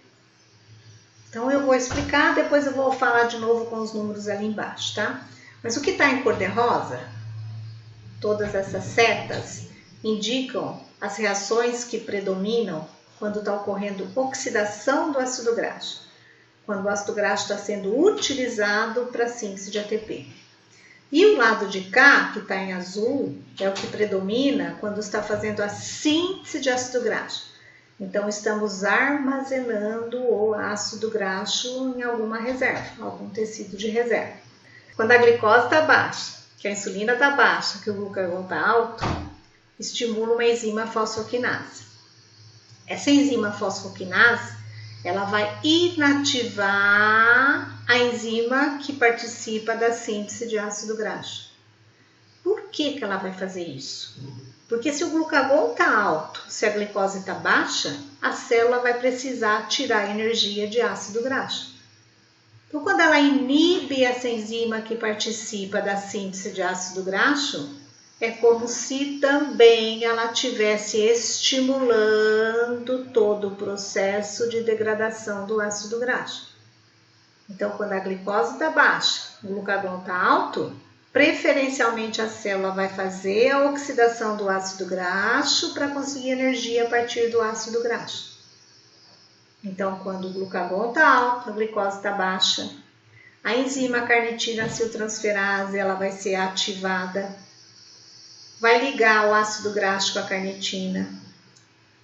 Então, eu vou explicar, depois eu vou falar de novo com os números ali embaixo, tá? Mas o que está em cor de rosa, todas essas setas, indicam as reações que predominam quando está ocorrendo oxidação do ácido graxo, quando o ácido graxo está sendo utilizado para a síntese de ATP. E o lado de cá, que está em azul, é o que predomina quando está fazendo a síntese de ácido graxo. Então, estamos armazenando o ácido graxo em alguma reserva, algum tecido de reserva. Quando a glicose está baixa, que a insulina está baixa, que o glucagon está alto, estimula uma enzima fosfoquinase. Essa enzima fosfoquinase, ela vai inativar a enzima que participa da síntese de ácido graxo. Por que ela vai fazer isso? Porque se o glucagon está alto, se a glicose está baixa, a célula vai precisar tirar energia de ácido graxo. Então, quando ela inibe essa enzima que participa da síntese de ácido graxo, é como se também ela estivesse estimulando todo o processo de degradação do ácido graxo. Então, quando a glicose está baixa, o glucagon está alto, preferencialmente a célula vai fazer a oxidação do ácido graxo para conseguir energia a partir do ácido graxo. Então, quando o glucagon está alto, a glicose está baixa, a enzima carnitina acetiltransferase ela vai ser ativada, vai ligar o ácido graxo com a carnitina.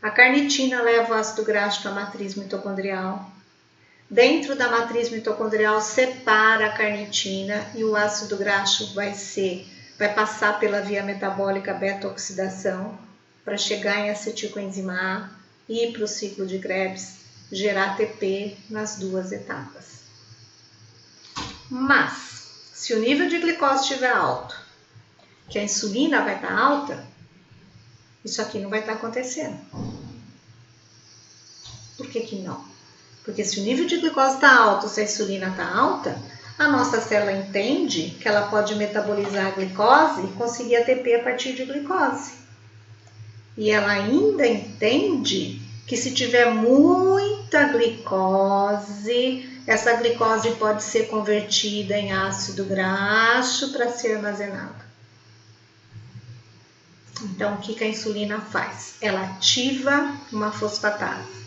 A carnitina leva o ácido graxo para a matriz mitocondrial. Dentro da matriz mitocondrial separa a carnitina e o ácido graxo vai passar pela via metabólica beta-oxidação para chegar em acetilcoenzima A e ir para o ciclo de Krebs, gerar ATP nas duas etapas. Mas, se o nível de glicose estiver alto, que a insulina vai estar alta, isso aqui não vai estar acontecendo. Por que não? Porque se o nível de glicose está alto, se a insulina está alta, a nossa célula entende que ela pode metabolizar a glicose e conseguir ATP a partir de glicose. E ela ainda entende que se tiver muita glicose, essa glicose pode ser convertida em ácido graxo para ser armazenada. Então, o que a insulina faz? Ela ativa uma fosfatase.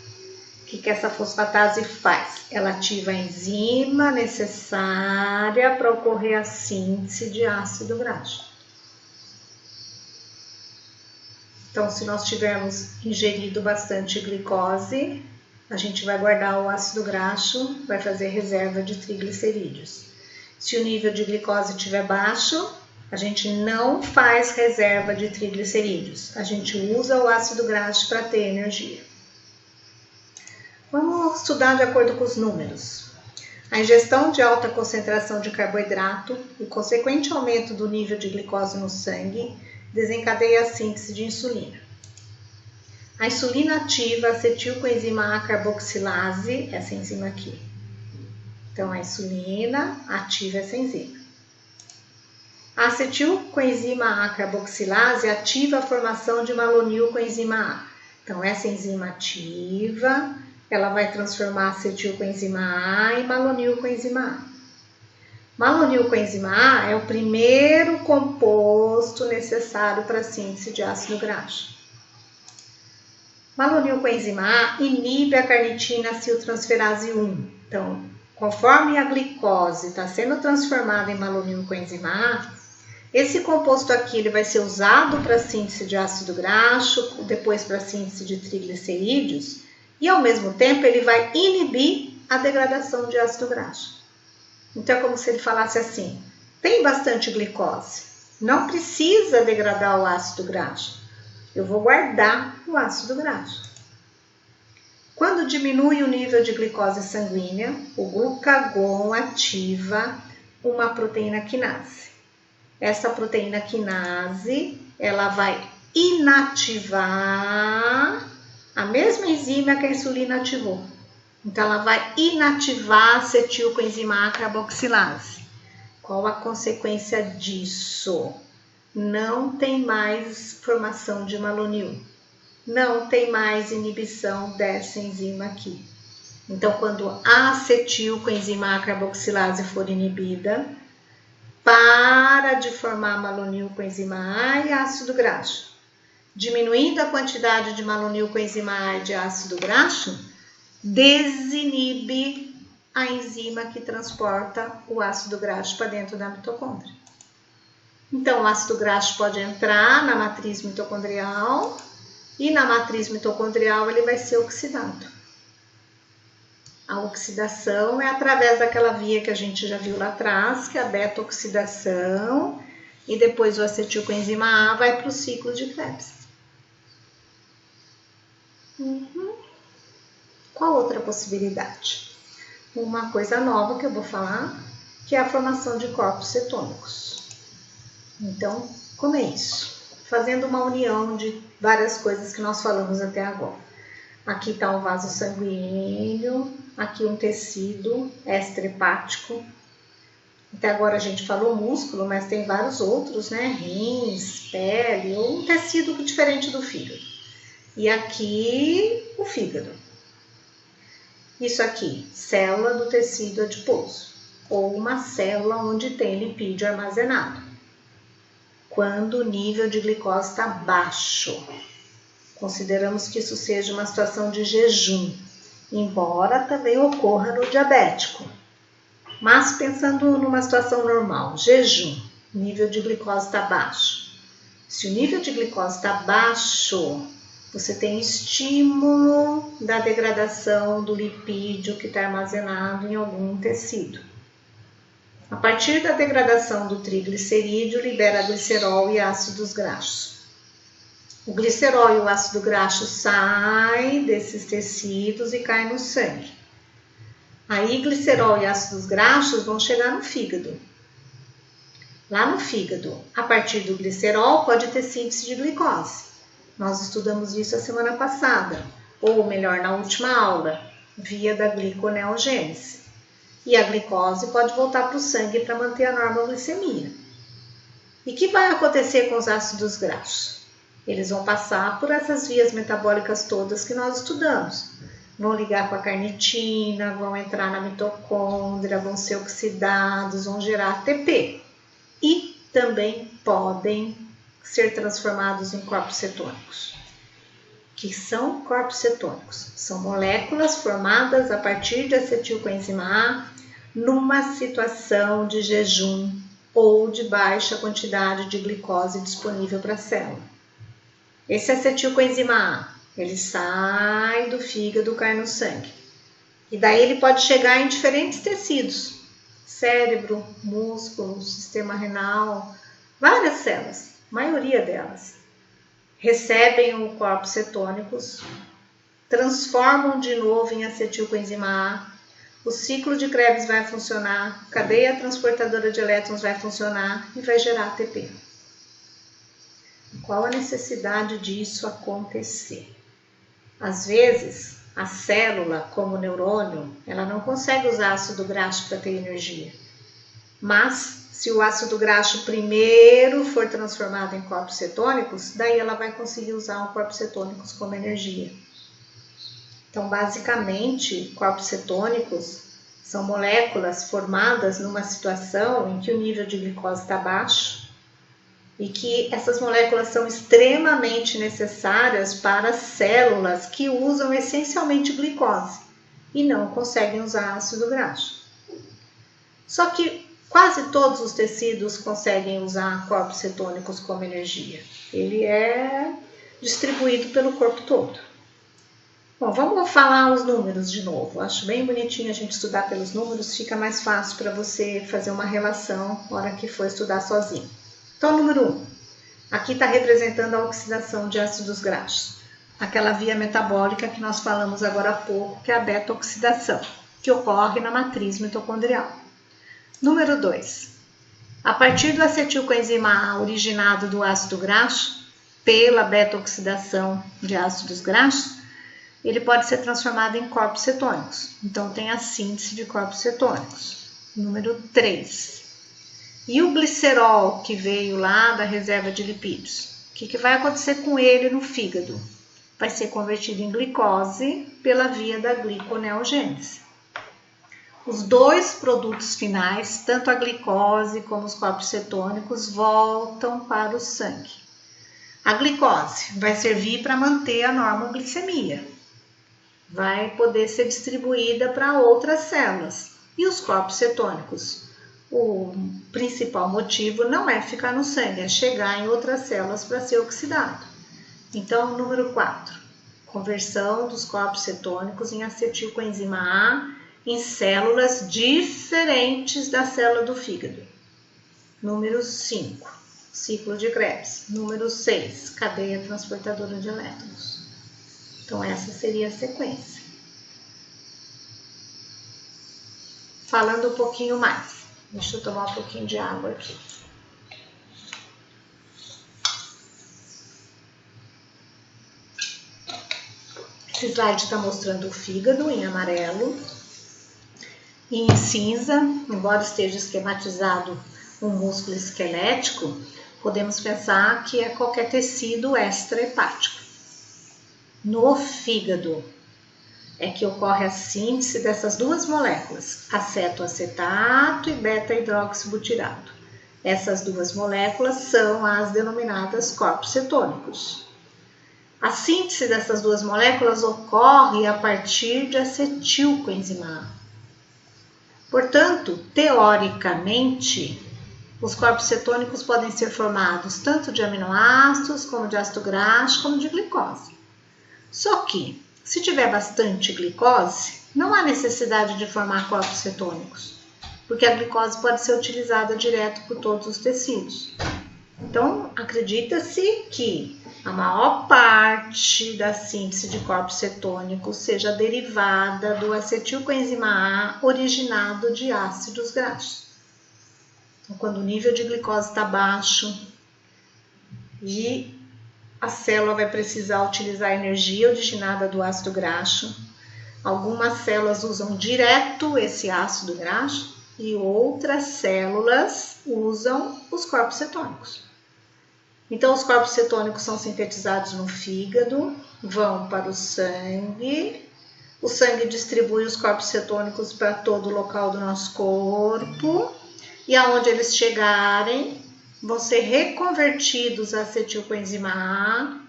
O que essa fosfatase faz? Ela ativa a enzima necessária para ocorrer a síntese de ácido graxo. Então, se nós tivermos ingerido bastante glicose, a gente vai guardar o ácido graxo, vai fazer reserva de triglicerídeos. Se o nível de glicose estiver baixo, a gente não faz reserva de triglicerídeos. A gente usa o ácido graxo para ter energia. Vamos estudar de acordo com os números. A ingestão de alta concentração de carboidrato e o consequente aumento do nível de glicose no sangue desencadeia a síntese de insulina. A insulina ativa a acetilcoenzima A carboxilase, essa enzima aqui. Então, a insulina ativa essa enzima. A acetilcoenzima A carboxilase ativa a formação de malonilcoenzima A. Então, essa enzima ativa, ela vai transformar acetilcoenzima A em malonilcoenzima A. Malonilcoenzima A é o primeiro composto necessário para a síntese de ácido graxo. Malonilcoenzima A inibe a carnitina acetiltransferase 1. Então, conforme a glicose está sendo transformada em malonilcoenzima A, esse composto aqui ele vai ser usado para a síntese de ácido graxo, depois para a síntese de triglicerídeos, e ao mesmo tempo ele vai inibir a degradação de ácido graxo. Então é como se ele falasse assim: tem bastante glicose, não precisa degradar o ácido graxo, eu vou guardar o ácido graxo. Quando diminui o nível de glicose sanguínea, o glucagon ativa uma proteína quinase. Essa proteína quinase, ela vai inativar a mesma enzima que a insulina ativou. Então, ela vai inativar a acetilcoenzima A carboxilase. Qual a consequência disso? Não tem mais formação de malonil. Não tem mais inibição dessa enzima aqui. Então, quando a acetilcoenzima A carboxilase for inibida, para de formar malonilcoenzima A e ácido graxo. Diminuindo a quantidade de malonilcoenzima A e de ácido graxo, desinibe a enzima que transporta o ácido graxo para dentro da mitocôndria. Então, o ácido graxo pode entrar na matriz mitocondrial e na matriz mitocondrial ele vai ser oxidado. A oxidação é através daquela via que a gente já viu lá atrás, que é a beta-oxidação, e depois o acetilcoenzima A vai para o ciclo de Krebs. Qual outra possibilidade? Uma coisa nova que eu vou falar, que é a formação de corpos cetônicos. Então, como é isso? Fazendo uma união de várias coisas que nós falamos até agora. Aqui está um vaso sanguíneo, aqui um tecido extra-hepático. Até agora a gente falou músculo, mas tem vários outros, né? Rins, pele, ou um tecido diferente do fígado. E aqui o fígado. Isso aqui, célula do tecido adiposo, ou uma célula onde tem lipídio armazenado. Quando o nível de glicose está baixo, consideramos que isso seja uma situação de jejum, embora também ocorra no diabético. Mas pensando numa situação normal, jejum, nível de glicose está baixo. Se o nível de glicose está baixo, você tem estímulo da degradação do lipídio que está armazenado em algum tecido. A partir da degradação do triglicerídeo, libera glicerol e ácidos graxos. O glicerol e o ácido graxo saem desses tecidos e caem no sangue. Aí, glicerol e ácidos graxos vão chegar no fígado. Lá no fígado, a partir do glicerol, pode ter síntese de glicose. Nós estudamos isso a semana passada, ou melhor, na última aula, via da gliconeogênese. E a glicose pode voltar para o sangue para manter a normoglicemia. E o que vai acontecer com os ácidos graxos? Eles vão passar por essas vias metabólicas todas que nós estudamos. Vão ligar com a carnitina, vão entrar na mitocôndria, vão ser oxidados, vão gerar ATP. E também podem ser transformados em corpos cetônicos. O que são corpos cetônicos? São moléculas formadas a partir de acetilcoenzima A numa situação de jejum ou de baixa quantidade de glicose disponível para a célula. Esse acetilcoenzima A, ele sai do fígado, cai no sangue. E daí ele pode chegar em diferentes tecidos. Cérebro, músculo, sistema renal, várias células, a maioria delas. Recebem o corpos cetônicos, transformam de novo em acetilcoenzima A, o ciclo de Krebs vai funcionar, a cadeia transportadora de elétrons vai funcionar e vai gerar ATP. Qual a necessidade disso acontecer? Às vezes, a célula, como o neurônio, ela não consegue usar ácido graxo para ter energia. Mas, se o ácido graxo primeiro for transformado em corpos cetônicos, daí ela vai conseguir usar os corpos cetônicos como energia. Então, basicamente, corpos cetônicos são moléculas formadas numa situação em que o nível de glicose está baixo e que essas moléculas são extremamente necessárias para células que usam essencialmente glicose e não conseguem usar ácido graxo. Só que quase todos os tecidos conseguem usar corpos cetônicos como energia. Ele é distribuído pelo corpo todo. Bom, vamos falar os números de novo. Acho bem bonitinho a gente estudar pelos números, fica mais fácil para você fazer uma relação na hora que for estudar sozinho. Então, número 1. Aqui está representando a oxidação de ácidos graxos. Aquela via metabólica que nós falamos agora há pouco, que é a beta-oxidação, que ocorre na matriz mitocondrial. Número 2. A partir do acetilcoenzima A originado do ácido graxo, pela beta-oxidação de ácidos graxos, ele pode ser transformado em corpos cetônicos. Então, tem a síntese de corpos cetônicos. Número 3. E o glicerol que veio lá da reserva de lipídios? O que vai acontecer com ele no fígado? Vai ser convertido em glicose pela via da gliconeogênese. Os dois produtos finais, tanto a glicose como os corpos cetônicos, voltam para o sangue. A glicose vai servir para manter a normoglicemia. Vai poder ser distribuída para outras células. E os corpos cetônicos o principal motivo não é ficar no sangue, é chegar em outras células para ser oxidado. Então, número 4, conversão dos corpos cetônicos em acetilcoenzima A em células diferentes da célula do fígado. Número 5, ciclo de Krebs. Número 6, cadeia transportadora de elétrons. Então, essa seria a sequência. Falando um pouquinho mais. Deixa eu tomar um pouquinho de água aqui. Esse slide está mostrando o fígado em amarelo. E em cinza, embora esteja esquematizado um músculo esquelético, podemos pensar que é qualquer tecido extrahepático. No fígado é que ocorre a síntese dessas duas moléculas, acetoacetato e beta-hidroxibutirato. Essas duas moléculas são as denominadas corpos cetônicos. A síntese dessas duas moléculas ocorre a partir de acetilcoenzima A. Portanto, teoricamente, os corpos cetônicos podem ser formados tanto de aminoácidos, como de ácido graxo, como de glicose. Só que, se tiver bastante glicose, não há necessidade de formar corpos cetônicos, porque a glicose pode ser utilizada direto por todos os tecidos. Então, acredita-se que a maior parte da síntese de corpos cetônicos seja derivada do acetilcoenzima A originado de ácidos graxos. Então, quando o nível de glicose está baixo e a célula vai precisar utilizar a energia originada do ácido graxo, algumas células usam direto esse ácido graxo e outras células usam os corpos cetônicos. Então, os corpos cetônicos são sintetizados no fígado, vão para o sangue distribui os corpos cetônicos para todo o local do nosso corpo, e aonde eles chegarem, vão ser reconvertidos a acetilcoenzima A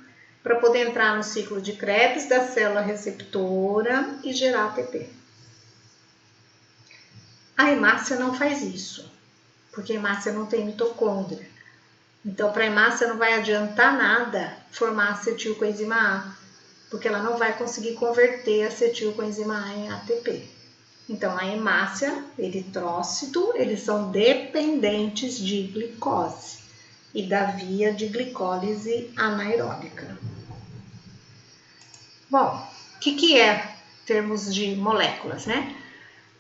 para poder entrar no ciclo de Krebs da célula receptora e gerar ATP. A hemácia não faz isso, porque a hemácia não tem mitocôndria. Então, para a hemácia não vai adiantar nada formar acetilcoenzima A, porque ela não vai conseguir converter acetilcoenzima A em ATP. Então, a hemácia, eritrócito, eles são dependentes de glicose e da via de glicólise anaeróbica. Bom, o que é em termos de moléculas, né?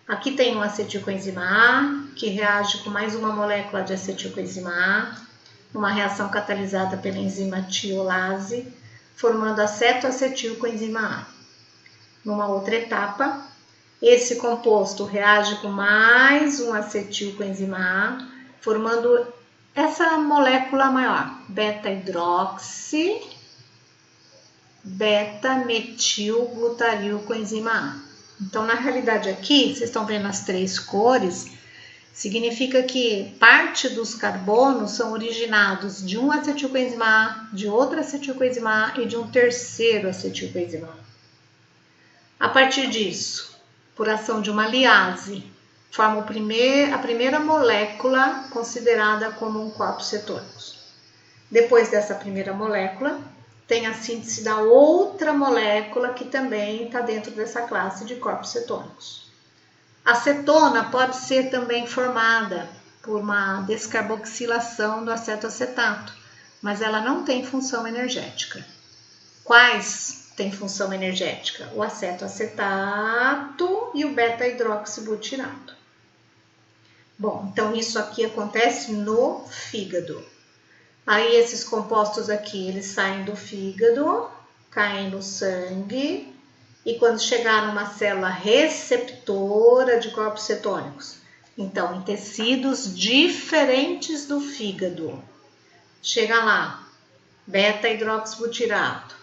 Aqui tem um acetilcoenzima A, que reage com mais uma molécula de acetilcoenzima A, uma reação catalisada pela enzima tiolase, formando acetoacetilcoenzima A. Numa outra etapa, esse composto reage com mais um acetilcoenzima A, formando essa molécula maior, beta-hidroxi, beta-metilglutarilcoenzima A. Então, na realidade aqui, vocês estão vendo as três cores, significa que parte dos carbonos são originados de um acetilcoenzima A, de outra acetilcoenzima A e de um terceiro acetilcoenzima A. A partir disso, por ação de uma liase, forma a primeira molécula considerada como um corpo cetônico. Depois dessa primeira molécula, tem a síntese da outra molécula que também está dentro dessa classe de corpos cetônicos. A cetona pode ser também formada por uma descarboxilação do acetoacetato, mas ela não tem função energética. Quais têm função energética? O acetoacetato e o beta-hidroxibutirato. Bom, então isso aqui acontece no fígado. Aí esses compostos aqui, eles saem do fígado, caem no sangue, e quando chegar numa célula receptora de corpos cetônicos, então em tecidos diferentes do fígado, chega lá beta-hidroxibutirato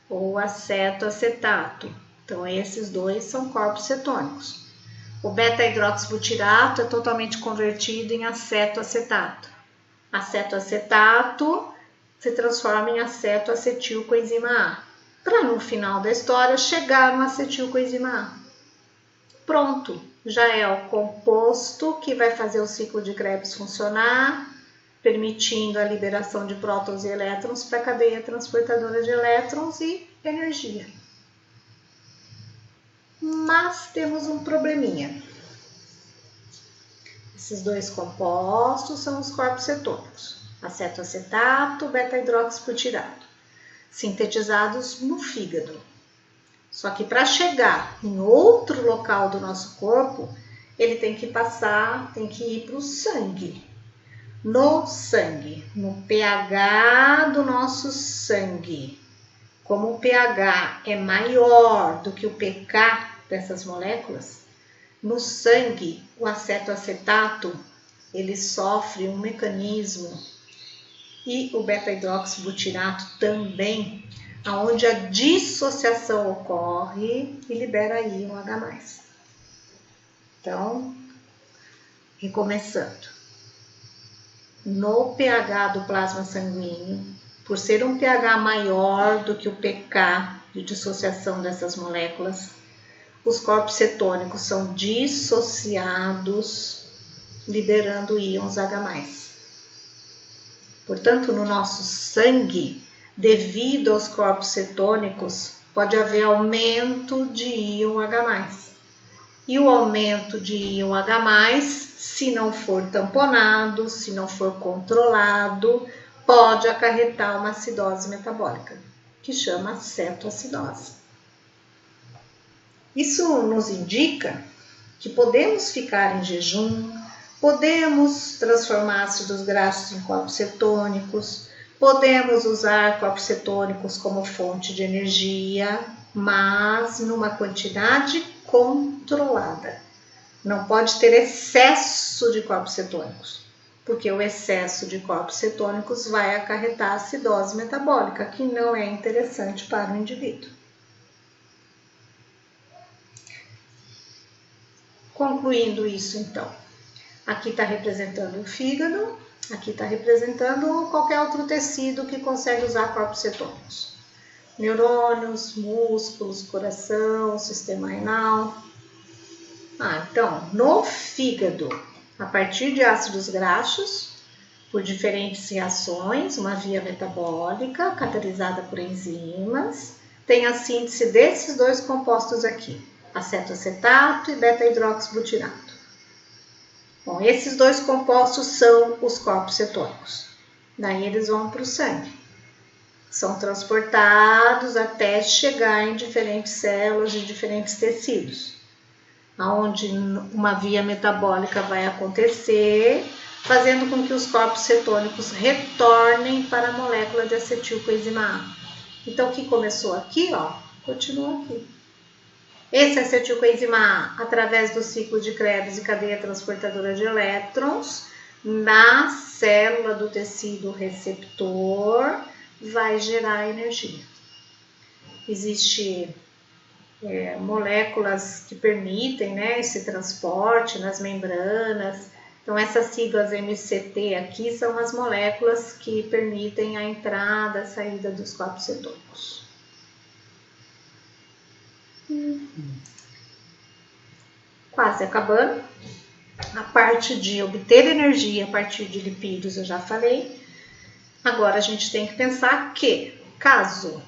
ou acetoacetato. Então esses dois são corpos cetônicos. O beta-hidroxibutirato é totalmente convertido em acetoacetato. Acetoacetato se transforma em acetoacetilcoenzima A, para no final da história chegar no acetilcoenzima A. Pronto, já é o composto que vai fazer o ciclo de Krebs funcionar, permitindo a liberação de prótons e elétrons para a cadeia transportadora de elétrons e energia. Mas temos um probleminha. Esses dois compostos são os corpos cetônicos, acetoacetato, beta-hidroxibutirato, sintetizados no fígado. Só que para chegar em outro local do nosso corpo, ele tem que ir para o sangue. No sangue, no pH do nosso sangue. Como o pH é maior do que o pK dessas moléculas, no sangue, o acetoacetato, ele sofre um mecanismo, e o beta-hidroxibutirato também, onde a dissociação ocorre e libera íon H+. Então, recomeçando. No pH do plasma sanguíneo, por ser um pH maior do que o pK de dissociação dessas moléculas, os corpos cetônicos são dissociados, liberando íons H+. Portanto, no nosso sangue, devido aos corpos cetônicos, pode haver aumento de íon H+. E o aumento de íon H+, se não for tamponado, se não for controlado, pode acarretar uma acidose metabólica, que chama cetoacidose. Isso nos indica que podemos ficar em jejum, podemos transformar ácidos graxos em corpos cetônicos, podemos usar corpos cetônicos como fonte de energia, mas numa quantidade controlada. Não pode ter excesso de corpos cetônicos, porque o excesso de corpos cetônicos vai acarretar acidose metabólica, que não é interessante para o indivíduo. Concluindo isso, então, aqui está representando o fígado, aqui está representando qualquer outro tecido que consegue usar corpos cetônicos. Neurônios, músculos, coração, sistema renal. Então, no fígado, a partir de ácidos graxos, por diferentes reações, uma via metabólica catalisada por enzimas, tem a síntese desses dois compostos aqui, acetoacetato e beta-hidroxibutirato. Bom, esses dois compostos são os corpos cetônicos. Daí eles vão para o sangue. São transportados até chegar em diferentes células de diferentes tecidos, onde uma via metabólica vai acontecer, fazendo com que os corpos cetônicos retornem para a molécula de acetilcoenzima A. Então, o que começou aqui, continua aqui. Esse acetilcoenzima A, através do ciclo de Krebs e cadeia transportadora de elétrons, na célula do tecido receptor, vai gerar energia. Existem moléculas que permitem esse transporte nas membranas. Então, essas siglas MCT aqui são as moléculas que permitem a entrada e a saída dos corpos cetônicos. Quase acabando. A parte de obter energia a partir de lipídios eu já falei. Agora a gente tem que pensar que, caso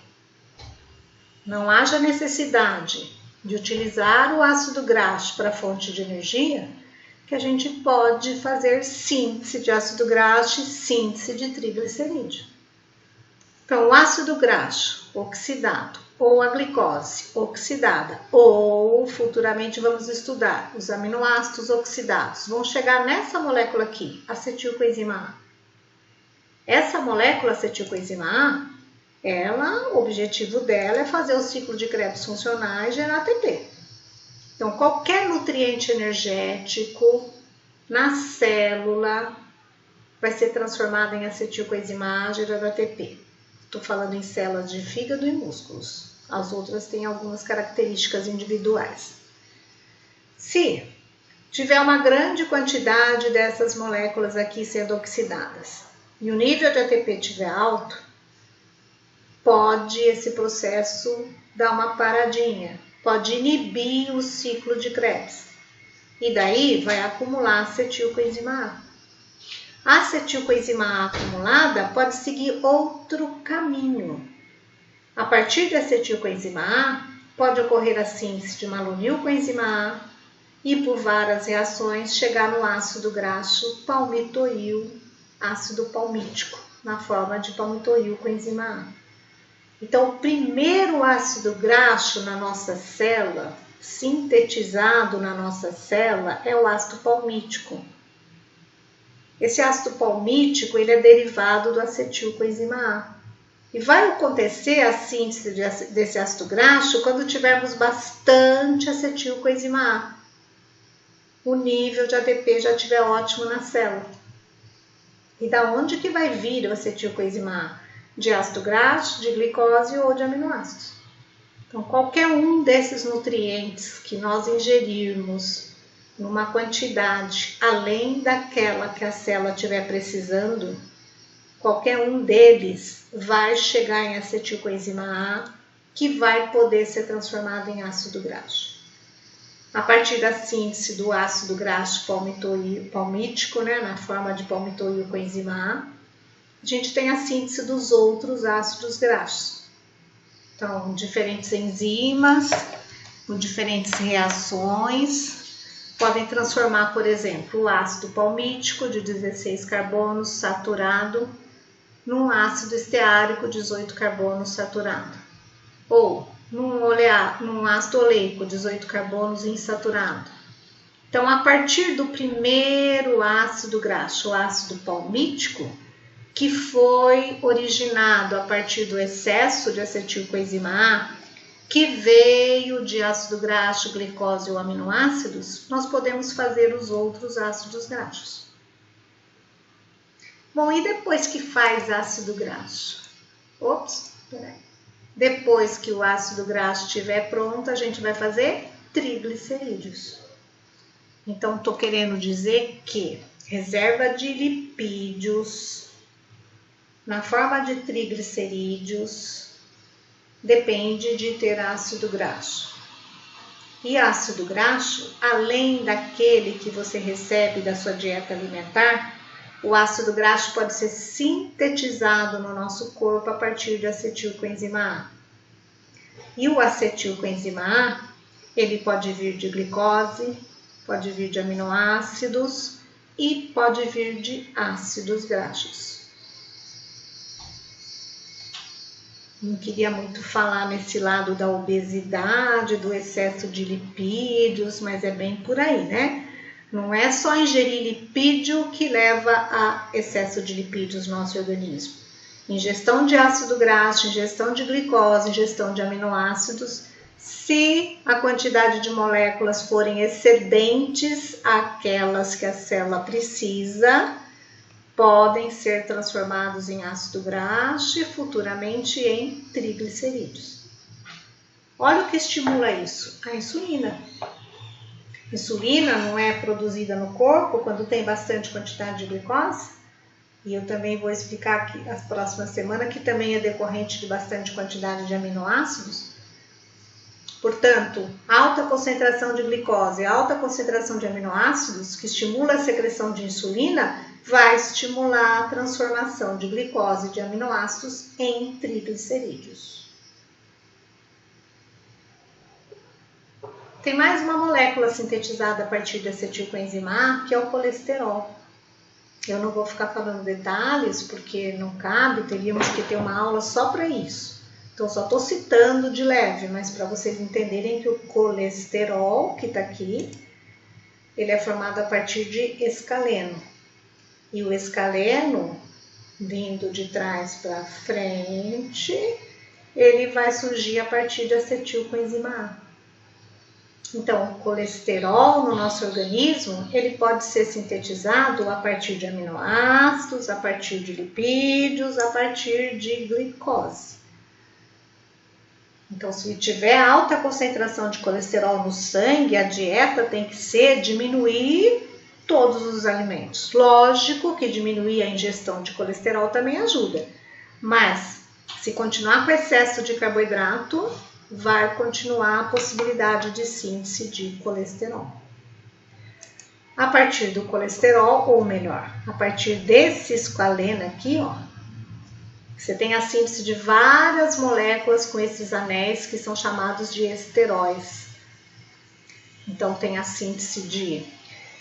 não haja necessidade de utilizar o ácido graxo para fonte de energia, que a gente pode fazer síntese de ácido graxo e síntese de triglicerídeo. Então, o ácido graxo oxidado ou a glicose oxidada, ou futuramente vamos estudar os aminoácidos oxidados, vão chegar nessa molécula aqui, acetilcoenzima A. Essa molécula acetilcoenzima A, o objetivo dela é fazer o ciclo de Krebs funcionar e gerar ATP. Então, qualquer nutriente energético na célula vai ser transformado em acetilcoenzima A, gerando ATP. Estou falando em células de fígado e músculos. As outras têm algumas características individuais. Se tiver uma grande quantidade dessas moléculas aqui sendo oxidadas e o nível de ATP estiver alto, pode esse processo dar uma paradinha, pode inibir o ciclo de Krebs. E daí vai acumular acetilcoenzima A. A acetilcoenzima A acumulada pode seguir outro caminho. A partir da acetilcoenzima A, pode ocorrer a síntese de malonilcoenzima A e, por várias reações, chegar no ácido graxo palmitoil, ácido palmítico, na forma de palmitoilcoenzima A. Então, o primeiro ácido graxo na nossa célula, sintetizado na nossa célula, é o ácido palmítico. Esse ácido palmítico ele é derivado do acetilcoenzima A. E vai acontecer a síntese desse ácido graxo quando tivermos bastante acetilcoenzima A. O nível de ATP já estiver ótimo na célula. E da onde que vai vir o acetilcoenzima A? De ácido graxo, de glicose ou de aminoácidos. Então, qualquer um desses nutrientes que nós ingerirmos numa quantidade além daquela que a célula estiver precisando, qualquer um deles vai chegar em acetilcoenzima A, que vai poder ser transformado em ácido graxo. A partir da síntese do ácido graxo palmítico, na forma de palmitoilcoenzima A gente tem a síntese dos outros ácidos graxos. Então, diferentes enzimas, com diferentes reações, podem transformar, por exemplo, o ácido palmítico de 16 carbonos saturado num ácido esteárico 18 carbonos saturado. Ou num ácido oleico 18 carbonos insaturado. Então, a partir do primeiro ácido graxo, o ácido palmítico, que foi originado a partir do excesso de acetilcoenzima A, que veio de ácido graxo, glicose ou aminoácidos, nós podemos fazer os outros ácidos graxos. Bom, e depois que faz ácido graxo? Depois que o ácido graxo estiver pronto, a gente vai fazer triglicerídeos. Então, estou querendo dizer que reserva de lipídios na forma de triglicerídeos depende de ter ácido graxo. E ácido graxo, além daquele que você recebe da sua dieta alimentar, o ácido graxo pode ser sintetizado no nosso corpo a partir de acetilcoenzima A. E o acetilcoenzima A, ele pode vir de glicose, pode vir de aminoácidos e pode vir de ácidos graxos. Não queria muito falar nesse lado da obesidade, do excesso de lipídios, mas é bem por aí, né? Não é só ingerir lipídio que leva a excesso de lipídios no nosso organismo. Ingestão de ácido graxo, ingestão de glicose, ingestão de aminoácidos, se a quantidade de moléculas forem excedentes àquelas que a célula precisa, podem ser transformados em ácido graxo e futuramente em triglicerídeos. Olha o que estimula isso, a insulina. Insulina não é produzida no corpo quando tem bastante quantidade de glicose? E eu também vou explicar aqui as próximas semanas que também é decorrente de bastante quantidade de aminoácidos. Portanto, alta concentração de glicose, alta concentração de aminoácidos, que estimula a secreção de insulina, vai estimular a transformação de glicose e de aminoácidos em triglicerídeos. Tem mais uma molécula sintetizada a partir de acetilcoenzima A, que é o colesterol. Eu não vou ficar falando detalhes, porque não cabe, teríamos que ter uma aula só para isso. Então, só estou citando de leve, mas para vocês entenderem que o colesterol, que está aqui, ele é formado a partir de escaleno. E o escaleno, vindo de trás para frente, ele vai surgir a partir de acetilcoenzima A. Então, o colesterol no nosso organismo, ele pode ser sintetizado a partir de aminoácidos, a partir de lipídios, a partir de glicose. Então, se tiver alta concentração de colesterol no sangue, a dieta tem que ser diminuir todos os alimentos. Lógico que diminuir a ingestão de colesterol também ajuda, mas se continuar com excesso de carboidrato, vai continuar a possibilidade de síntese de colesterol. A partir do colesterol, ou melhor, a partir desse esqualeno aqui, ó, você tem a síntese de várias moléculas com esses anéis que são chamados de esteróis. Então tem a síntese de,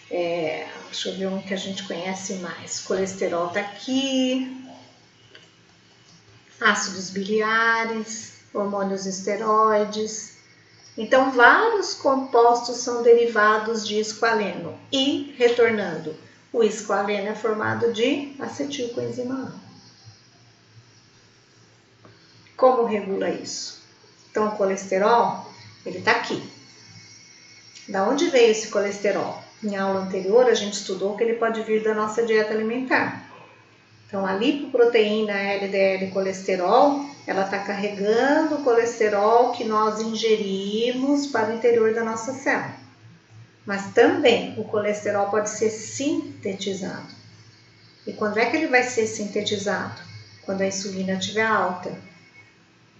deixa eu ver um que a gente conhece mais, colesterol tá aqui, ácidos biliares, hormônios esteroides. Então vários compostos são derivados de esqualeno e, retornando, o esqualeno é formado de acetilcoenzima A. Como regula isso? Então o colesterol, ele está aqui. Da onde veio esse colesterol? Em aula anterior a gente estudou que ele pode vir da nossa dieta alimentar. Então a lipoproteína LDL colesterol, ela está carregando o colesterol que nós ingerimos para o interior da nossa célula. Mas também o colesterol pode ser sintetizado. E quando é que ele vai ser sintetizado? Quando a insulina estiver alta.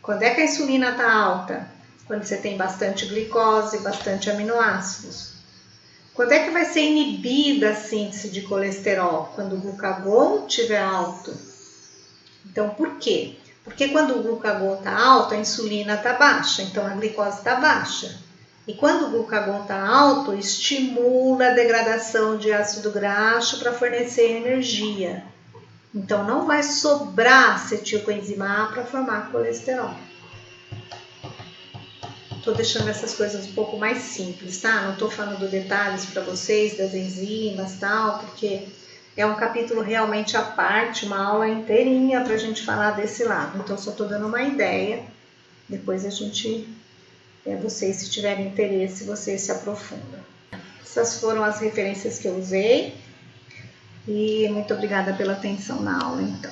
Quando é que a insulina está alta? Quando você tem bastante glicose, bastante aminoácidos. Quando é que vai ser inibida a síntese de colesterol? Quando o glucagon estiver alto. Então, por quê? Porque quando o glucagon está alto, a insulina está baixa, então a glicose está baixa. E quando o glucagon está alto, estimula a degradação de ácido graxo para fornecer energia. Então, não vai sobrar acetilcoenzima A para formar colesterol. Estou deixando essas coisas um pouco mais simples, tá? Não estou falando detalhes para vocês das enzimas e tal, porque é um capítulo realmente à parte, uma aula inteirinha para a gente falar desse lado. Então, só estou dando uma ideia. Depois a gente, vocês, se tiverem interesse, vocês se aprofundam. Essas foram as referências que eu usei. E muito obrigada pela atenção na aula, então.